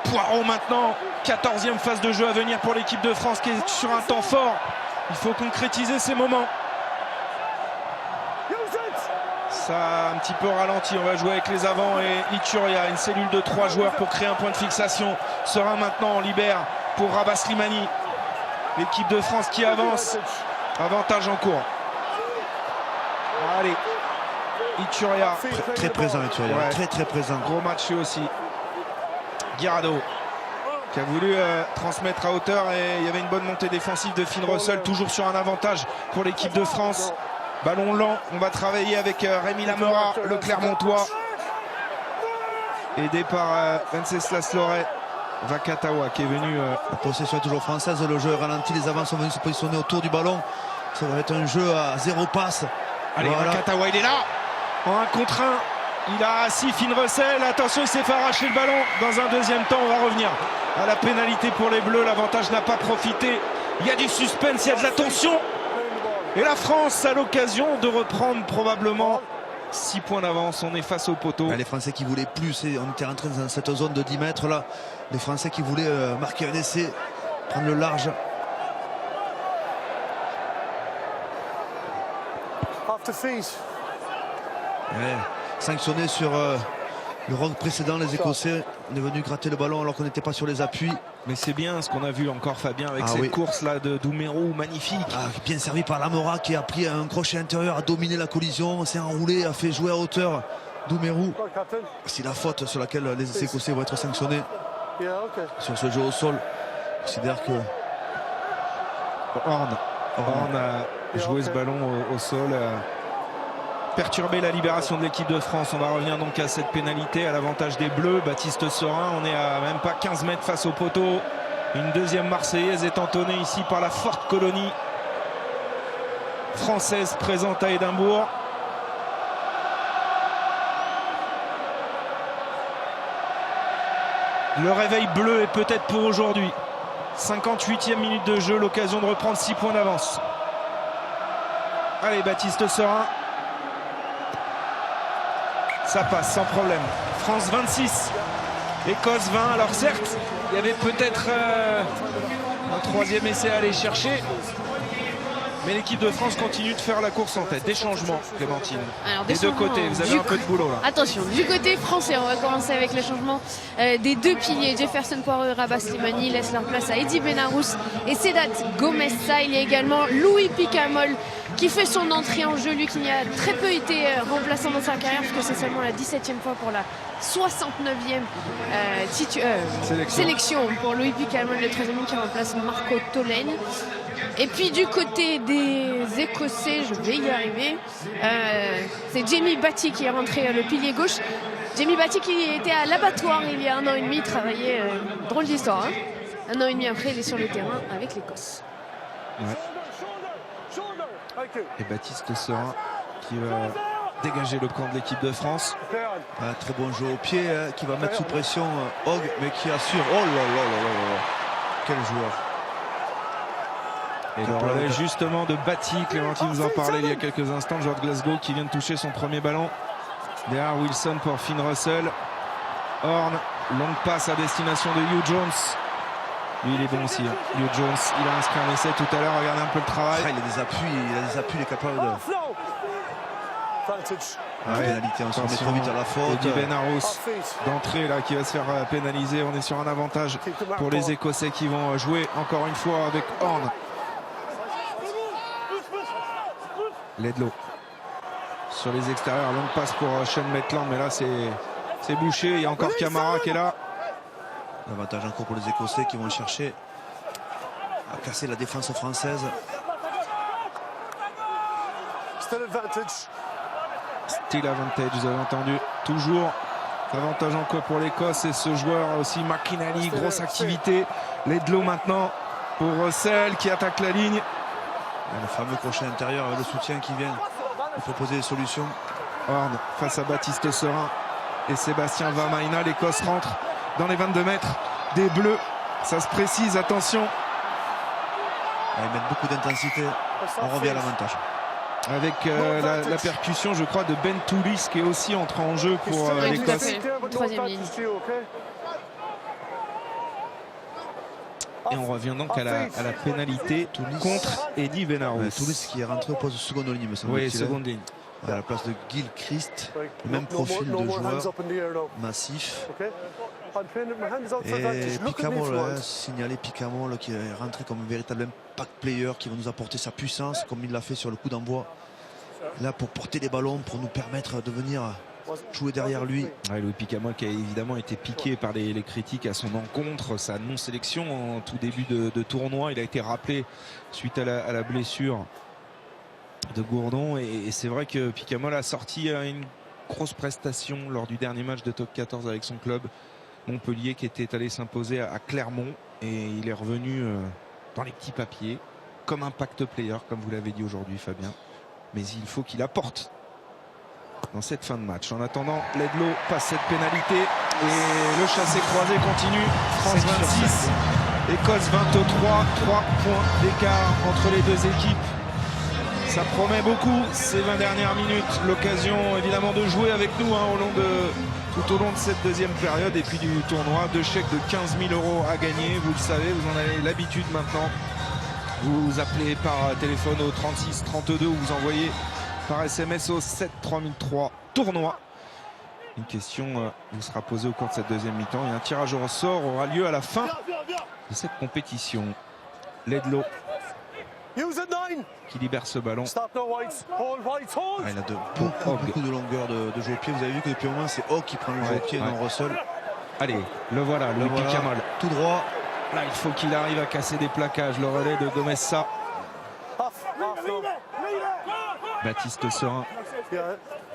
Poireau maintenant, 14e phase de jeu à venir pour l'équipe de France qui est sur un temps fort. Il faut concrétiser ces moments. Ça a un petit peu ralenti, on va jouer avec les avants et Ituria, une cellule de 3 joueurs pour créer un point de fixation. Serin maintenant, on libère pour Rabat Slimani. L'équipe de France qui avance, avantage en cours. Allez, Ituria. Très présent Ituria, Ouais. très présent. Gros match lui aussi. Guirado qui a voulu transmettre à hauteur et il y avait une bonne montée défensive de Finn Russell, toujours sur un avantage pour l'équipe de France. Ballon lent, on va travailler avec Rémi Lamera, le Clermontois, aidé par Wenceslas Loret. Vakatawa qui est venu. La possession est toujours française, le jeu est ralenti, les avants sont venus se positionner autour du ballon. Ça va être un jeu à 0 passe. Allez, voilà. Vakatawa, il est là en 1 contre 1. Il a assis Finn Russell. Attention, il s'est fait arracher le ballon. Dans un deuxième temps, on va revenir à la pénalité pour les Bleus. L'avantage n'a pas profité. Il y a du suspense, il y a de la tension. Et la France a l'occasion de reprendre probablement 6 points d'avance. On est face au poteau. Les Français qui voulaient plus, on était rentré dans cette zone de 10 mètres là. Les Français qui voulaient marquer un essai, prendre le large. Off the feet. Sanctionné sur le rock précédent, les Écossais. On est venu gratter le ballon alors qu'on n'était pas sur les appuis. Mais c'est bien ce qu'on a vu encore, Fabien, avec cette course là de Doumerou, magnifique. Bien servi par Lamora qui a pris un crochet intérieur, a dominé la collision, s'est enroulé, a fait jouer à hauteur Doumerou. C'est la faute sur laquelle les Écossais vont être sanctionnés. Sur ce jeu au sol. Je considère que Horn a joué ce ballon au sol. perturber la libération de l'équipe de France. On va revenir donc à cette pénalité à l'avantage des Bleus. Baptiste Serin, on est à même pas 15 mètres face au poteau. Une deuxième Marseillaise est entonnée ici par la forte colonie française présente à Édimbourg. Le réveil bleu est peut-être pour aujourd'hui. 58e minute de jeu, l'occasion de reprendre 6 points d'avance. Allez, Baptiste Serin. Ça passe sans problème. France 26, Écosse 20. Alors certes, il y avait peut-être un troisième essai à aller chercher. Mais l'équipe de France continue de faire la course en tête. Des changements, Clémentine. Alors, des deux côtés, vous avez un peu de boulot là. Attention, du côté français, on va commencer avec les changements des deux piliers. Jefferson Poirot et Rabat Slimani laissent leur place à Eddie Benarous et Sedat Gomez-Sa. Il y a également Louis Picamol qui fait son entrée en jeu, lui qui a très peu été remplaçant dans sa carrière, parce que c'est seulement la 17e fois pour la 69e sélection pour Louis Picamol, le 13e qui remplace Marco Tollane. Et puis du côté des Écossais, je vais y arriver, c'est Jamie Batty qui est rentré le pilier gauche. Jamie Batty qui était à l'abattoir il y a 1 an et demi, travaillait, drôle d'histoire, hein. 1 an et demi après, il est sur le terrain avec l'Écosse. Ouais. Et Baptiste Serin qui va dégager le camp de l'équipe de France. Un très bon jeu au pied qui va mettre sous pression Hogg, mais qui assure. Oh là là là là là. Quel joueur. Et le relais justement de Batty, Clémentine vous en parlait il y a quelques instants, le joueur de Glasgow qui vient de toucher son premier ballon. Derrière Wilson pour Finn Russell. Horn, longue passe à destination de Hugh Jones. Lui il est bon aussi, hein. Hugh Jones, il a inscrit un essai tout à l'heure, regardez un peu le travail. Ah, il a des appuis, il est capable de... pénalité, on se remet trop vite à la faute. Eddie Benarous d'entrée là qui va se faire pénaliser. On est sur un avantage pour les Écossais qui vont jouer encore une fois avec Horn. Ledlow sur les extérieurs, longue passe pour Sean Maitland, mais là c'est bouché. Il y a encore Camara qui est là. Avantage encore pour les Écossais qui vont chercher à casser la défense française. Still advantage. Still advantage, vous avez entendu. Toujours avantage encore pour l'Écosse et ce joueur aussi, McInally, grosse activité. Ledlow maintenant pour Russell qui attaque la ligne. Le fameux crochet intérieur avec le soutien qui vient de proposer des solutions. Horn face à Baptiste Serin et Sébastien Vamaina. L'Écosse rentre dans les 22 mètres des Bleus. Ça se précise, attention. Ils mettent beaucoup d'intensité. On revient à l'avantage. Avec la percussion, je crois, de Ben Toulis qui est aussi entré en jeu pour l'Écosse. Troisième ligne. Et on revient donc à la pénalité contre Eddie Benarous. Toulis qui est rentré au poste de seconde ligne, me semble-t-il. Oui, seconde ligne. À la place de Gil Christ, le même profil de joueur massif. Et Picamol, signalé Picamol qui est rentré comme un véritable impact player qui va nous apporter sa puissance comme il l'a fait sur le coup d'envoi. Là pour porter les ballons, pour nous permettre de venir jouer derrière lui. Ouais, Louis Picamol qui a évidemment été piqué par les critiques à son encontre, sa non-sélection en tout début de tournoi. Il a été rappelé suite à la blessure de Gourdon et c'est vrai que Picamol a sorti une grosse prestation lors du dernier match de top 14 avec son club Montpellier qui était allé s'imposer à Clermont et il est revenu dans les petits papiers comme impact player comme vous l'avez dit aujourd'hui Fabien, mais il faut qu'il apporte dans cette fin de match. En attendant, Ledlow passe cette pénalité et le chassé-croisé continue. France 26, Écosse 23, 3 points d'écart entre les deux équipes. Ça promet beaucoup ces 20 dernières minutes. L'occasion évidemment de jouer avec nous hein, tout au long de cette deuxième période et puis du tournoi. 2 chèques de 15 000 € à gagner, vous le savez, vous en avez l'habitude maintenant. Vous appelez par téléphone au 36 32 ou vous envoyez par SMS au 7 3003 tournoi. Une question vous sera posée au cours de cette deuxième mi-temps et un tirage au sort aura lieu à la fin de cette compétition. Ledlow qui libère ce ballon. Il a beaucoup de longueur de jeu au pied. Vous avez vu que depuis un moment c'est Hogg qui prend le jeu au pied et non Russell. Allez, le voilà, le Picamol. Tout droit. Là il faut qu'il arrive à casser des plaquages. Le relais de Gomez-Sa. Baptiste Serin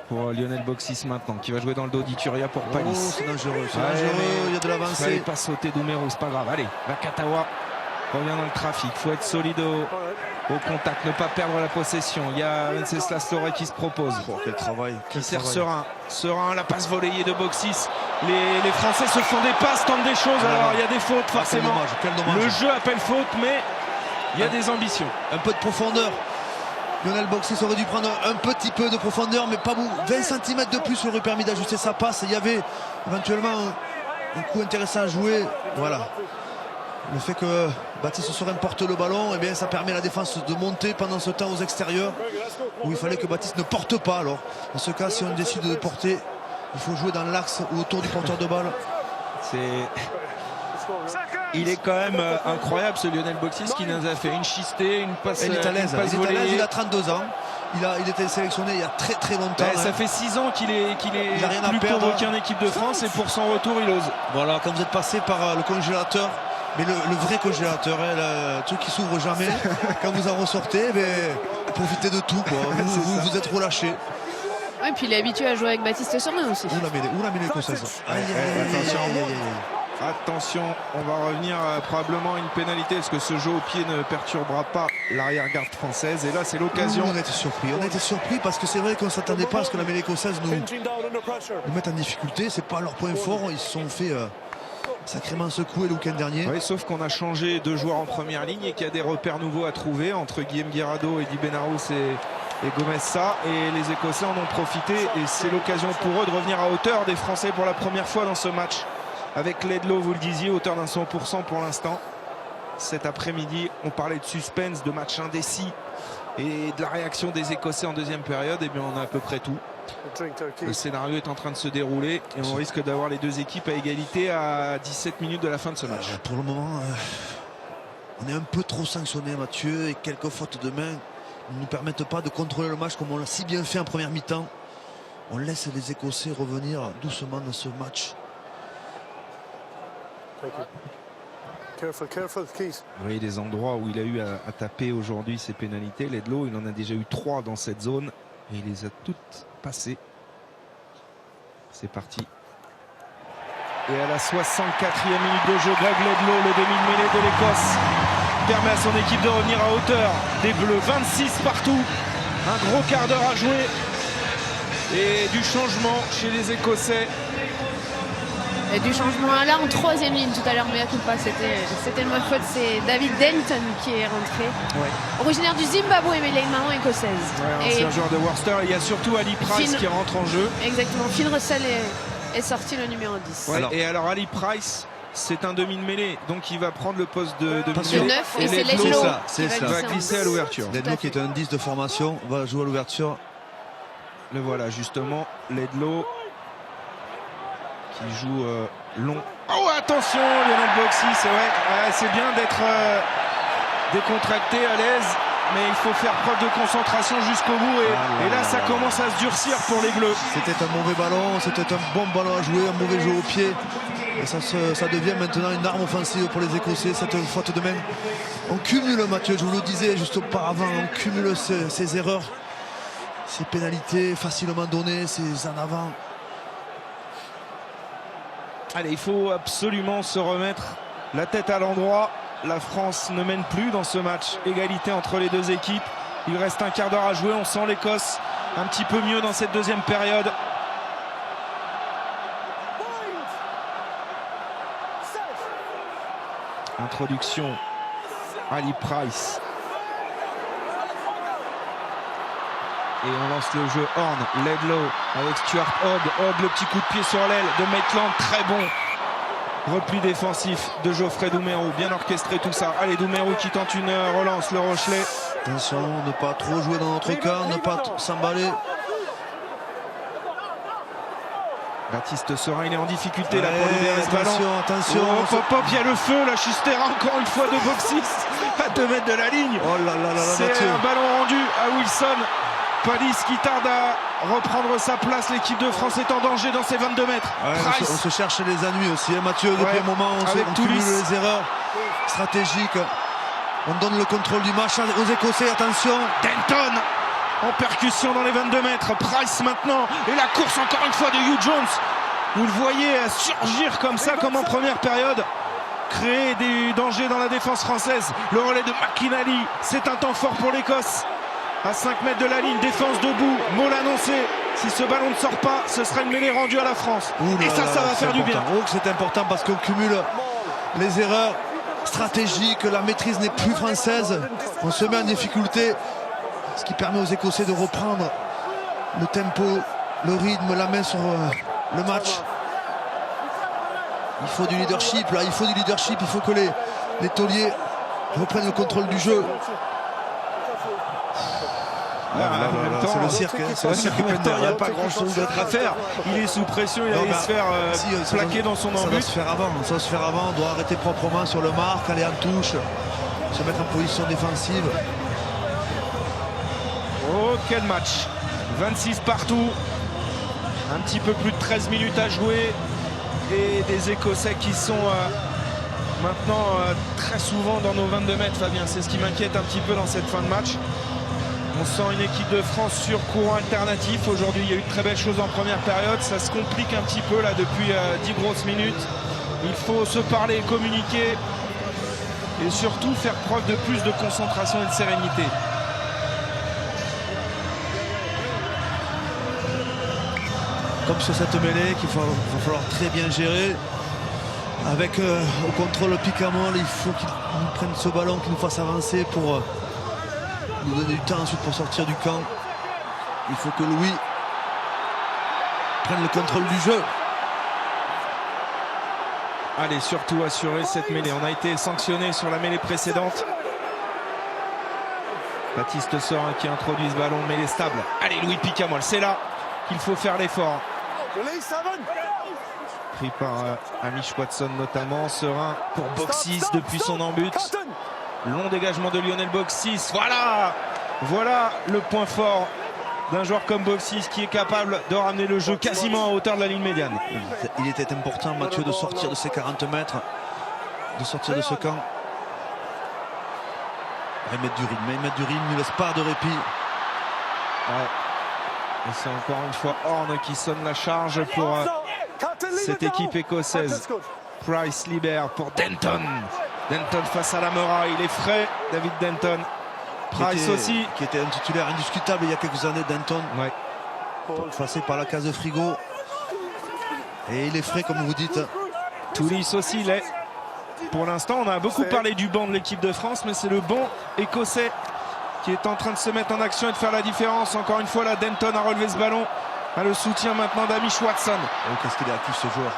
pour Lionel Boxis maintenant, qui va jouer dans le dos d'Ituria pour Palis. C'est dangereux, Ouais, il y a de Fallait l'avancée. pas sauter Doumerou, c'est pas grave. Allez, Vakatawa revient dans le trafic. Faut être solide au contact, ne pas perdre la possession. Il y a Wenceslas Loré qui se propose. Oh, quel travail. Qui sert Serein, la passe volée de Boxis. Les Français se font des passes, tentent des choses. Alors il y a des fautes forcément. Quel dommage. Le jeu appelle faute, mais il y a des ambitions. Un peu de profondeur. Lionel Boxis aurait dû prendre un petit peu de profondeur, mais pas beaucoup. 20 cm de plus aurait permis d'ajuster sa passe. Il y avait éventuellement un coup intéressant à jouer. Voilà. Le fait que Baptiste Serein porte le ballon, eh bien, ça permet à la défense de monter pendant ce temps aux extérieurs, où il fallait que Baptiste ne porte pas. Alors, dans ce cas, si on décide de porter, il faut jouer dans l'axe ou autour du porteur de balle. Il est quand même incroyable ce Lionel Boxis qui nous a fait une chistée, une passe, Il est à l'aise, il a 32 ans. Il était sélectionné il y a très très longtemps. Ça fait 6 ans qu'il est rien à plus perdre. convoqué en équipe de France, et pour son retour il ose. Voilà, quand vous êtes passé par le congélateur, mais le vrai congélateur, le truc qui s'ouvre jamais, quand vous en ressortez, profitez de tout, quoi. Vous êtes relâché. Ouais, puis il est habitué à jouer avec Baptiste Serein aussi. Où la mêlée écossaise. Attention, on va revenir probablement à une pénalité, parce que ce jeu au pied ne perturbera pas l'arrière-garde française. Et là, c'est l'occasion. On a été surpris parce que c'est vrai qu'on ne s'attendait pas à ce que la mêlée écossaise nous mette en difficulté. C'est pas leur point fort. Ils se sont fait sacrément secouer le week-end dernier. Oui, sauf qu'on a changé de joueurs en première ligne et qu'il y a des repères nouveaux à trouver entre Guillaume Guirado et Di Benarous et Gomez Sa, et les Écossais en ont profité, et c'est l'occasion pour eux de revenir à hauteur des Français pour la première fois dans ce match. Avec Ledlow, vous le disiez, hauteur d'un 100% pour l'instant. Cet après-midi, on parlait de suspense, de match indécis et de la réaction des Écossais en deuxième période. Et bien, on a à peu près tout. Le scénario est en train de se dérouler et on risque d'avoir les deux équipes à égalité à 17 minutes de la fin de ce match. Pour le moment, on est un peu trop sanctionné, Mathieu, et quelques fautes de main ne nous permettent pas de contrôler le match comme on l'a si bien fait en première mi-temps. On laisse les Écossais revenir doucement dans ce match. Keith. Vous voyez des endroits où il a eu à taper aujourd'hui ses pénalités. Ledlow, il en a déjà eu 3 dans cette zone et il les a toutes passées. C'est parti. Et à la 64e minute de jeu, Greg Ledlow, le demi-mêlée de l'Écosse, permet à son équipe de revenir à hauteur des Bleus. 26 partout, un gros quart d'heure à jouer et du changement chez les Écossais. Et du changement là en troisième ligne tout à l'heure, mais à coup pas, c'était de ma faute. C'est David Denton qui est rentré, originaire du Zimbabwe, mais il a une maman écossaise. C'est un joueur de Worcester. Il y a surtout Ali Price qui rentre en jeu. Exactement, Finn Russell est sorti, le numéro 10. Et alors Ali Price, c'est un demi de mêlée, donc il va prendre le poste de 9, et c'est Ledlow qui va glisser à l'ouverture. Ledlow qui est un 10 de formation va jouer à l'ouverture. Le voilà justement, Ledlow qui joue long. Oh attention, Lionel Boxis, c'est vrai, c'est bien d'être décontracté, à l'aise, mais il faut faire preuve de concentration jusqu'au bout, et là ça commence à se durcir pour les Bleus. C'était un mauvais ballon, c'était un bon ballon à jouer, un mauvais jeu au pied, et ça devient maintenant une arme offensive pour les Écossais, cette faute de main. On cumule, Mathieu, je vous le disais juste auparavant, on cumule ces erreurs, ces pénalités facilement données, ces en avant. Allez, il faut absolument se remettre la tête à l'endroit. La France ne mène plus dans ce match. Égalité entre les deux équipes. Il reste un quart d'heure à jouer. On sent l'Écosse un petit peu mieux dans cette deuxième période. Introduction. Ali Price. Et on lance le jeu Horn, Ledlow avec Stuart Hogg, le petit coup de pied sur l'aile de Maitland, très bon. Repli défensif de Geoffrey Doumerou, bien orchestré tout ça. Allez, Doumerou qui tente une relance, le Rochelet. Attention, ne pas trop jouer dans notre camp, ne pas s'emballer. Baptiste Serein, il est en difficulté là pour libérer ce ballon. Attention, Hop, il y a le feu, la Chistera encore une fois de Boxis à 2 mètres de la ligne. Oh là là là, c'est un ballon rendu à Wilson. Palis qui tarde à reprendre sa place. L'équipe de France est en danger dans ses 22 mètres. On se cherche les ennuis aussi, hein, Mathieu. Depuis un moment, on cumule les erreurs stratégiques. On donne le contrôle du match aux Écossais. Attention. Denton. en percussion dans les 22 mètres. Price maintenant, et la course encore une fois de Hugh Jones. Vous le voyez surgir comme ça, comme en première période, créer des dangers dans la défense française. Le relais de McInally, c'est un temps fort pour l'Écosse. À 5 mètres de la ligne, défense debout, Maul annoncé. Si ce ballon ne sort pas, ce sera une mêlée rendue à la France. Et ça va faire du bien. Oh, c'est important parce qu'on cumule les erreurs stratégiques, la maîtrise n'est plus française. On se met en difficulté, ce qui permet aux Écossais de reprendre le tempo, le rythme, la main sur le match. Il faut du leadership, là, il faut du leadership, il faut que les tauliers reprennent le contrôle du jeu. C'est le cirque, en même temps, il n'y a pas grand chose d'autre à faire. Il est sous pression, il allait se faire plaquer dans son embut. Ça doit se faire avant, on doit arrêter proprement sur le marque, aller en touche, se mettre en position défensive. Oh, quel match! 26 partout, un petit peu plus de 13 minutes à jouer, et des Écossais qui sont maintenant très souvent dans nos 22 mètres, Fabien. C'est ce qui m'inquiète un petit peu dans cette fin de match. On sent une équipe de France sur courant alternatif. Aujourd'hui, il y a eu de très belles choses en première période. Ça se complique un petit peu là depuis 10 grosses minutes. Il faut se parler et communiquer. Et surtout faire preuve de plus de concentration et de sérénité. Comme sur cette mêlée qu'il va falloir très bien gérer. Avec au contrôle Picamol, il faut qu'il nous prenne ce ballon, qu'il nous fasse avancer pour nous donner du temps ensuite pour sortir du camp. Il faut que Louis prenne le contrôle du jeu. Allez, surtout assurer cette mêlée. On a été sanctionné sur la mêlée précédente. Baptiste Serin qui introduit ce ballon, mêlée stable. Allez, Louis Picamol, c'est là qu'il faut faire l'effort. Pris par Hamish Watson notamment. Serin pour Boxis depuis son embut. Long dégagement de Lionel Boxis. Voilà le point fort d'un joueur comme Boxis qui est capable de ramener le jeu quasiment à hauteur de la ligne médiane. Il était important, Mathieu, de sortir de ces 40 mètres, de sortir de ce camp. Il met du rythme, ne laisse pas de répit. Ouais. Et c'est encore une fois Horne qui sonne la charge pour cette équipe écossaise. Price libère pour Denton. Denton face à la muraille, il est frais, David Denton. Price aussi. Qui était un titulaire indiscutable il y a quelques années, Denton. Ouais. Passé par la case de frigo. Et il est frais, comme vous dites. Toulis aussi l'est. Pour l'instant, on a beaucoup parlé du banc de l'équipe de France, mais c'est le banc écossais qui est en train de se mettre en action et de faire la différence. Encore une fois, là, Denton a relevé ce ballon. A le soutien maintenant d'Hamish Watson. Oh, qu'est-ce qu'il est actif, ce joueur.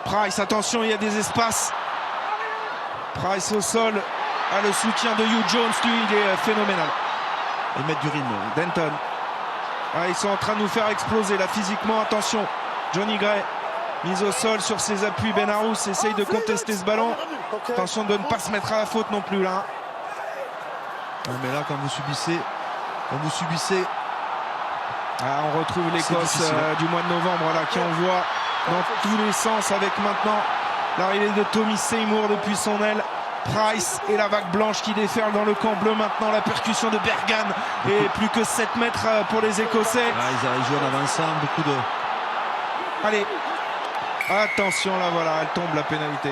Price, attention, il y a des espaces. Price au sol, a le soutien de Hugh Jones, lui, il est phénoménal. Ils mettent du rythme. Denton. Ah, ils sont en train de nous faire exploser là physiquement, attention. Johnny Gray, mise au sol sur ses appuis. Ben Arous essaye de contester ce ballon. Attention de ne pas se mettre à la faute non plus là. Non, mais là, quand vous subissez. On retrouve l'Écosse du mois de novembre là, qui envoie dans tous les sens avec maintenant l'arrivée de Tommy Seymour depuis son aile. Price et la vague blanche qui déferle dans le camp bleu maintenant. La percussion de Bergan et plus que 7 mètres pour les Écossais. Ils jouent en avançant, beaucoup de... Allez, attention là, voilà, elle tombe la pénalité.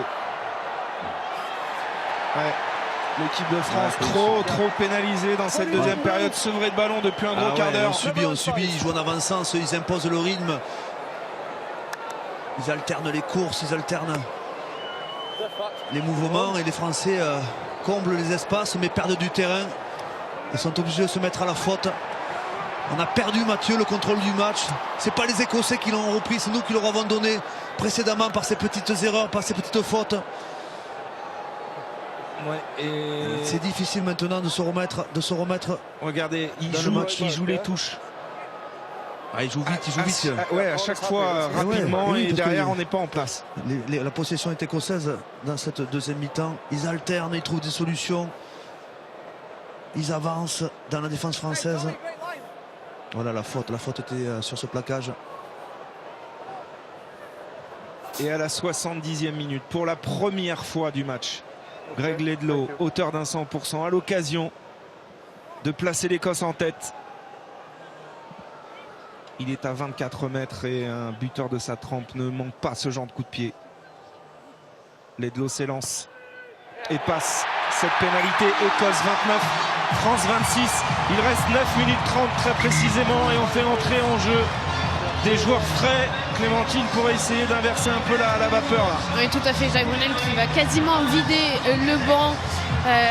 Ouais. L'équipe de France trop pénalisée dans cette deuxième période, sevrée de ballon depuis un gros quart d'heure. On subit, ils jouent en avançant, ils imposent le rythme. Ils alternent les courses, ils alternent les mouvements et les Français comblent les espaces mais perdent du terrain. Ils sont obligés de se mettre à la faute. On a perdu, Mathieu, le contrôle du match. C'est pas les Écossais qui l'ont repris, c'est nous qui leur avons donné précédemment par ces petites erreurs, par ces petites fautes. Ouais, et... C'est difficile maintenant de se remettre. Regardez, il joue les touches. Il joue vite, Ouais, à chaque fois rapidement et derrière on n'est pas en place. La possession est écossaise dans cette deuxième mi-temps. Ils alternent, ils trouvent des solutions. Ils avancent dans la défense française. Voilà la faute était sur ce plaquage. Et à la 70e minute, pour la première fois du match, Greg Ledlow, auteur d'un 100% à l'occasion de placer l'Écosse en tête. Il est à 24 mètres et un buteur de sa trempe ne manque pas ce genre de coup de pied. Ledlow s'élance et passe cette pénalité. Écosse 29, France 26. Il reste 9 minutes 30 très précisément et on fait entrer en jeu des joueurs frais. Clémentine pourrait essayer d'inverser un peu la vapeur. Oui, tout à fait. Jacques Brunel qui va quasiment vider le banc.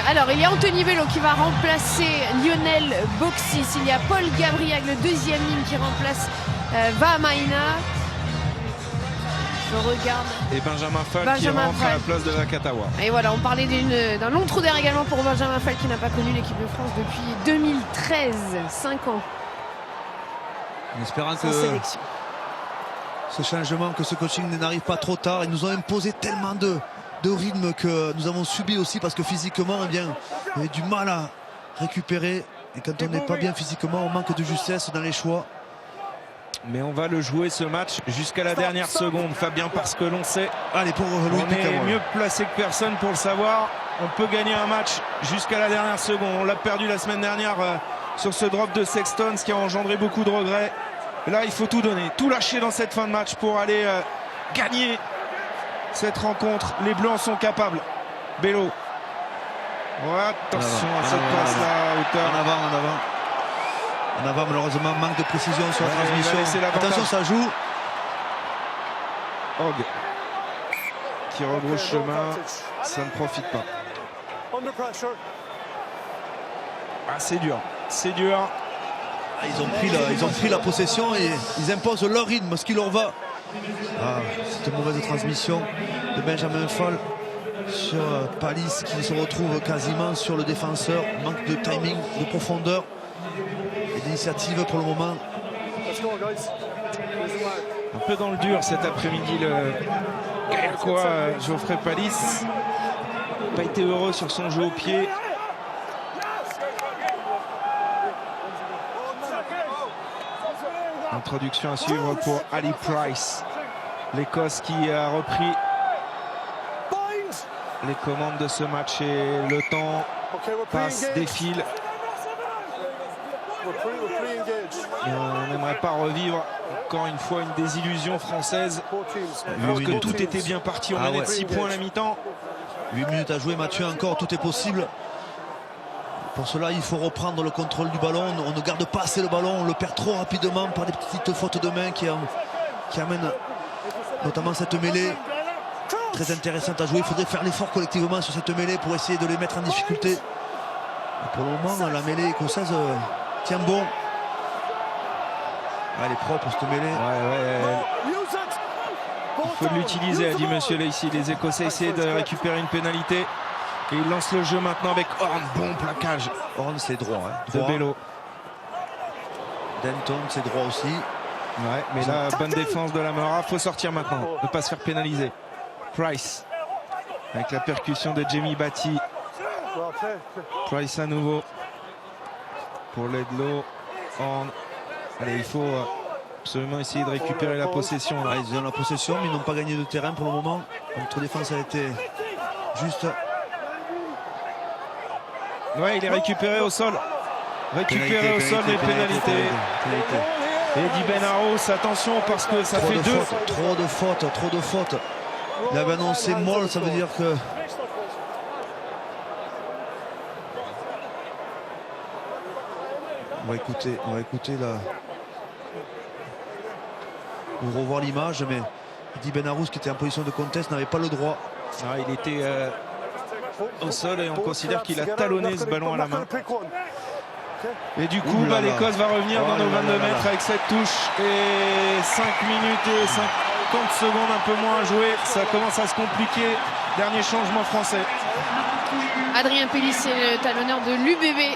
Alors, il y a Anthony Bello qui va remplacer Lionel Boxis. Il y a Paul Gabriel, le deuxième ligne, qui remplace Vahamaina. Je regarde. Et Benjamin Fall qui rentre à la place de Vakatawa. Et voilà, on parlait d'un long trou d'air également pour Benjamin Fall qui n'a pas connu l'équipe de France depuis 2013. 5 ans. En espérant Sans que sélection. ce changement, que ce coaching n'arrive pas trop tard. Ils nous ont imposé tellement de rythme que nous avons subi aussi parce que physiquement, eh bien, on avait du mal à récupérer. Et quand on n'est pas bien physiquement, on manque de justesse dans les choix. Mais on va le jouer ce match jusqu'à la dernière seconde, Fabien, parce que l'on sait, Allez, pour Louis on est mieux placé que personne pour le savoir. On peut gagner un match jusqu'à la dernière seconde. On l'a perdu la semaine dernière sur ce drop de Sexton, ce qui a engendré beaucoup de regrets. Là, il faut tout donner, tout lâcher dans cette fin de match pour aller gagner cette rencontre. Les Bleus en sont capables. Bello. Ouais, attention à cette passe-là, hauteur. En avant, malheureusement, manque de précision sur la transmission. Attention, ça joue. Hogg qui rebrousse chemin, ça ne profite pas. Ah, c'est dur, c'est dur. Ils ont pris la possession et ils imposent leur rythme, ce qui leur va. Ah, c'est une mauvaise transmission de Benjamin Fall sur Palis qui se retrouve quasiment sur le défenseur. Manque de timing, de profondeur et d'initiative pour le moment. Un peu dans le dur cet après-midi le Gaëlcois Geoffrey Palis. Pas été heureux sur son jeu au pied. Introduction à suivre pour Ali Price. L'Écosse qui a repris les commandes de ce match et le temps passe, défile. Et on n'aimerait pas revivre encore une fois une désillusion française parce que tout était bien parti. On menait de 6 points à la mi-temps. 8 minutes à jouer, Mathieu, encore, tout est possible. Pour cela, il faut reprendre le contrôle du ballon. On ne garde pas assez le ballon, on le perd trop rapidement par des petites fautes de main qui amènent notamment cette mêlée très intéressante à jouer. Il faudrait faire l'effort collectivement sur cette mêlée pour essayer de les mettre en difficulté. Et pour le moment, la mêlée écossaise tient bon. Elle est propre cette mêlée. Il faut l'utiliser, a dit monsieur Lacey. Les Écossais essaient de récupérer une pénalité. Et il lance le jeu maintenant avec Horn. Bon plaquage. Horn, c'est droit. De Bello. Denton, c'est droit aussi. Ouais, mais la bonne défense de la Mora. Faut sortir maintenant, ne pas se faire pénaliser. Price avec la percussion de Jamie Batty. Price à nouveau pour Ledlow. Horn. Allez, il faut absolument essayer de récupérer la possession. Là. Ils ont la possession, mais ils n'ont pas gagné de terrain pour le moment. Notre défense a été juste. Ouais, il est récupéré au sol. Récupéré au sol des pénalités. Et Eddie Benarous, attention parce que ça fait deux. Trop de fautes. Il avait annoncé molle, ça veut dire que. On va écouter là. Ou revoir l'image, mais Eddie Benarous qui était en position de contest n'avait pas le droit. Ah, il était au sol et on considère qu'il a talonné ce ballon à la main. Et du coup, l'Écosse va revenir dans nos 22 mètres avec cette touche. Et 5 minutes et 50 secondes, un peu moins à jouer. Ça commence à se compliquer. Dernier changement français. Adrien Pélissier, le talonneur de l'UBB,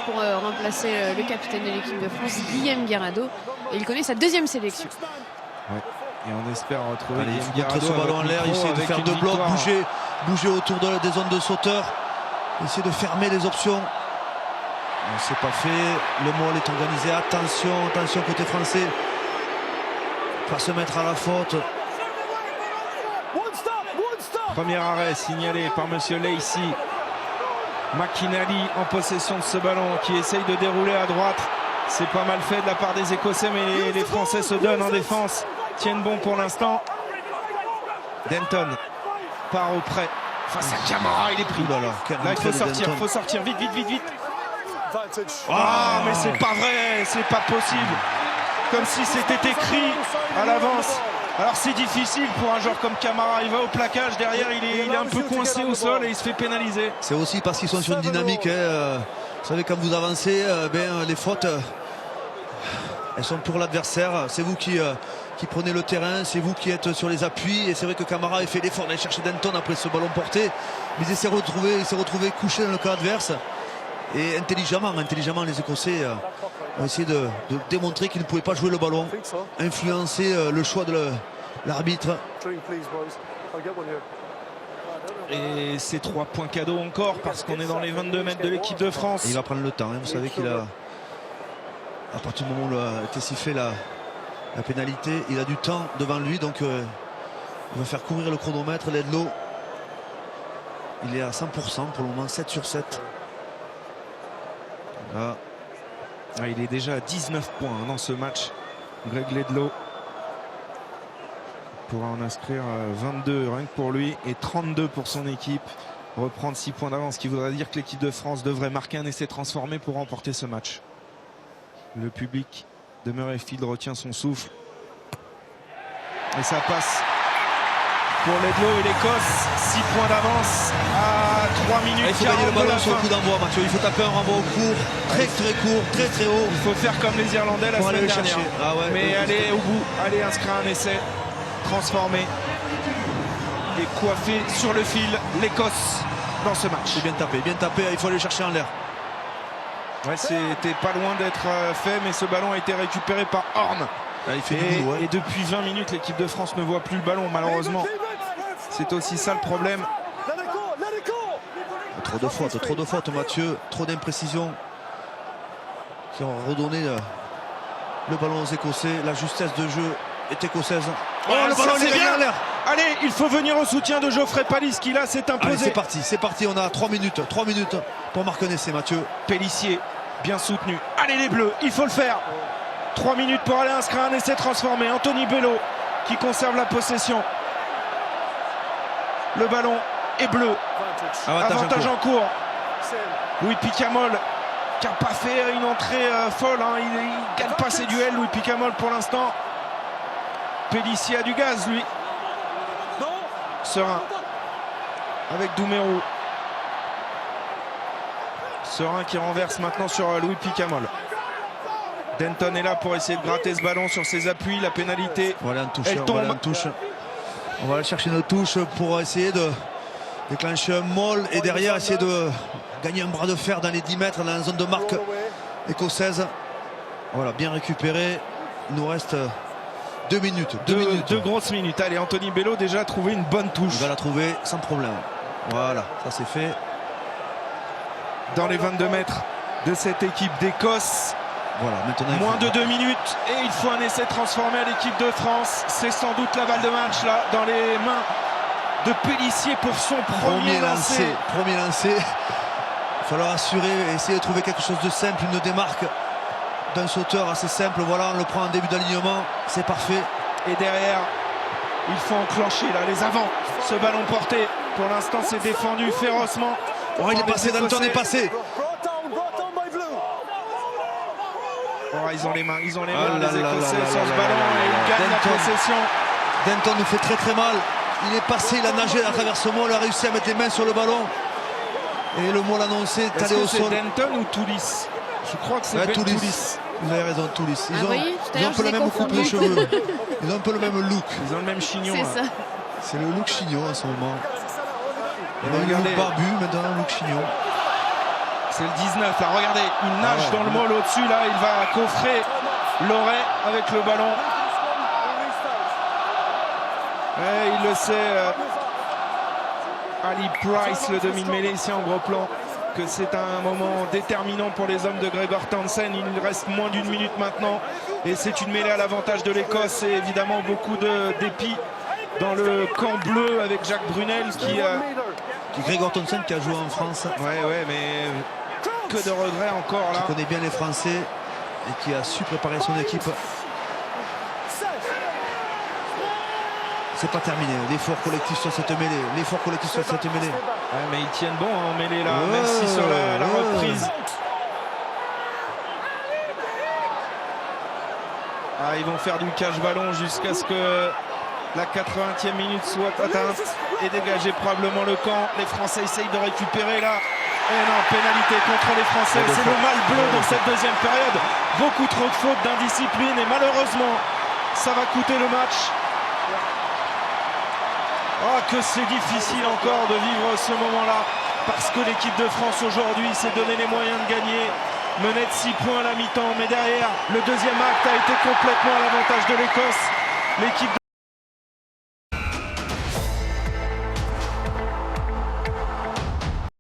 pour remplacer le capitaine de l'équipe de France, Guillaume Guirado. Et il connaît sa deuxième sélection. Ouais. Et on espère retrouver Guillaume Guirado. Ce ballon en l'air, essayer de faire deux blocs, bouger autour des zones de sauteurs, essayer de fermer les options. C'est pas fait, le Moll est organisé, attention côté français, pas se mettre à la faute. Premier arrêt signalé par monsieur Lacey. McInally en possession de ce ballon qui essaye de dérouler à droite. C'est pas mal fait de la part des Écossais, mais les Français se donnent en défense. Tiennent bon pour l'instant. Denton part au près. Face à Camara, il est pris. Là, il faut sortir vite. Ah, mais c'est pas vrai, c'est pas possible. Comme si c'était écrit à l'avance. Alors c'est difficile pour un joueur comme Camara, il va au plaquage, derrière il est un peu coincé au sol et il se fait pénaliser. C'est aussi parce qu'ils sont sur une dynamique, hein. Vous savez, quand vous avancez, les fautes, elles sont pour l'adversaire. C'est vous qui prenez le terrain, c'est vous qui êtes sur les appuis. Et c'est vrai que Camara a fait l'effort d'aller chercher Denton après ce ballon porté. Mais il s'est retrouvé couché dans le camp adverse. Et intelligemment les Écossais ont essayé de démontrer qu'ils ne pouvaient pas jouer le ballon, influencer le choix de l'arbitre. Et c'est 3 points cadeaux encore parce qu'on est dans les 22 mètres de l'équipe de France. Et il va prendre le temps, hein. Vous savez qu'il a, à partir du moment où a été sifflé la pénalité, il a du temps devant lui, donc il va faire courir le chronomètre. Ledlow, il est à 100% pour le moment, 7 sur 7. Là. Ah, il est déjà à 19 points dans ce match. Greg Ledlow pourra en inscrire 22 rien que pour lui et 32 pour son équipe. Reprendre 6 points d'avance, ce qui voudrait dire que l'équipe de France devrait marquer un essai transformé pour remporter ce match. Le public de Murrayfield retient son souffle. Et ça passe pour Ledlow et l'Écosse. 6 points d'avance à 3 minutes. Il faut gagner le ballon sur le coup d'envoi, Mathieu. Il faut taper un renvoi au court, très court, très haut. Il faut faire comme les Irlandais la semaine dernière. Ah ouais, mais aller au bout, aller inscrire un essai, transformer et coiffer sur le fil l'Écosse dans ce match. C'est bien tapé, il faut aller chercher en l'air. Ouais, c'était pas loin d'être fait, mais ce ballon a été récupéré par Horn. Là, il fait du boulot, ouais. Et depuis 20 minutes, l'équipe de France ne voit plus le ballon, malheureusement. C'est aussi ça le problème. Trop de fautes, Mathieu. Trop d'imprécisions qui ont redonné le ballon aux Écossais. La justesse de jeu est écossaise. Oh, le ballon est bien en l'air. Allez, il faut venir au soutien de Geoffrey Palis qui là s'est imposé. Allez, c'est parti, on a 3 minutes pour marquer un essai, Mathieu. Pélissier, bien soutenu. Allez les Bleus, il faut le faire. 3 minutes pour aller inscrire un essai transformé. Anthony Bello qui conserve la possession. Le ballon est bleu. Avantage en cours. Louis Picamol qui n'a pas fait une entrée folle. Hein. Il gagne pas ses duels, Louis Picamol pour l'instant. Pélissier a du gaz, lui. Serein avec Doumerou. Serein qui renverse maintenant sur Louis Picamol. Denton est là pour essayer de gratter ce ballon sur ses appuis. La pénalité, voilà, elle tombe. On va aller chercher notre touche pour essayer de déclencher un molle et derrière essayer de gagner un bras de fer dans les 10 mètres dans la zone de marque écossaise. Voilà, bien récupéré. Il nous reste 2 minutes. 2 grosses minutes. Allez, Anthony Bello déjà a trouvé une bonne touche. Il va la trouver sans problème. Voilà, ça c'est fait. Dans les 22 mètres de cette équipe d'Écosse. Voilà, maintenant moins de 2 minutes et il faut un essai transformé à l'équipe de France. C'est sans doute la balle de match là dans les mains de Pélissier pour son premier lancer. Il va falloir assurer et essayer de trouver quelque chose de simple, une démarque d'un sauteur assez simple. Voilà, on le prend en début d'alignement, c'est parfait. Et derrière, il faut enclencher là les avants. Ce ballon porté, pour l'instant c'est défendu férocement. Oh, il est passé, Denton est passé. Oh, ils ont les mains, les Écossais sur ce ballon et ils gagnent la possession. Denton nous fait très mal. Il est passé, il a nagé à travers ce mot, il a réussi à mettre les mains sur le ballon. Et le mot l'annonçait, est allé au sol. C'est Denton ou Toulis? Je crois que c'est Toulis. Vous avez raison, Toulis. Ils ont un peu la même coupe de cheveux. Ils ont un peu le même look. Ils ont le même chignon. C'est ça. C'est le look chignon en ce moment. Il a un look barbu, maintenant un look chignon. C'est le 19 là, regardez, il nage dans le molle au-dessus là, il va coffrer Loret avec le ballon. Et il le sait, Ali Price, le demi-mêlée ici en gros plan, que c'est un moment déterminant pour les hommes de Gregor Townsend. Il reste moins d'1 minute maintenant et c'est une mêlée à l'avantage de l'Écosse et évidemment beaucoup de dépit dans le camp bleu avec Jacques Brunel qui Gregor Townsend qui a joué en France. Ouais, mais que de regrets encore là. Qui connaît bien les Français et qui a su préparer son équipe. C'est pas terminé, l'effort collectif sur cette mêlée. Ouais, mais ils tiennent bon en mêlée là, même si sur la reprise. Ah, ils vont faire du cache-ballon jusqu'à ce que la 80e minute soit atteinte et dégager probablement le camp. Les Français essayent de récupérer là. Et non, pénalité contre les Français. C'est le mal bleu dans cette deuxième période. Beaucoup trop de fautes, d'indiscipline et malheureusement, ça va coûter le match. Oh, que c'est difficile encore de vivre ce moment-là parce que l'équipe de France aujourd'hui s'est donné les moyens de gagner. Menait de 6 points à la mi-temps, mais derrière, le deuxième acte a été complètement à l'avantage de l'Écosse. L'équipe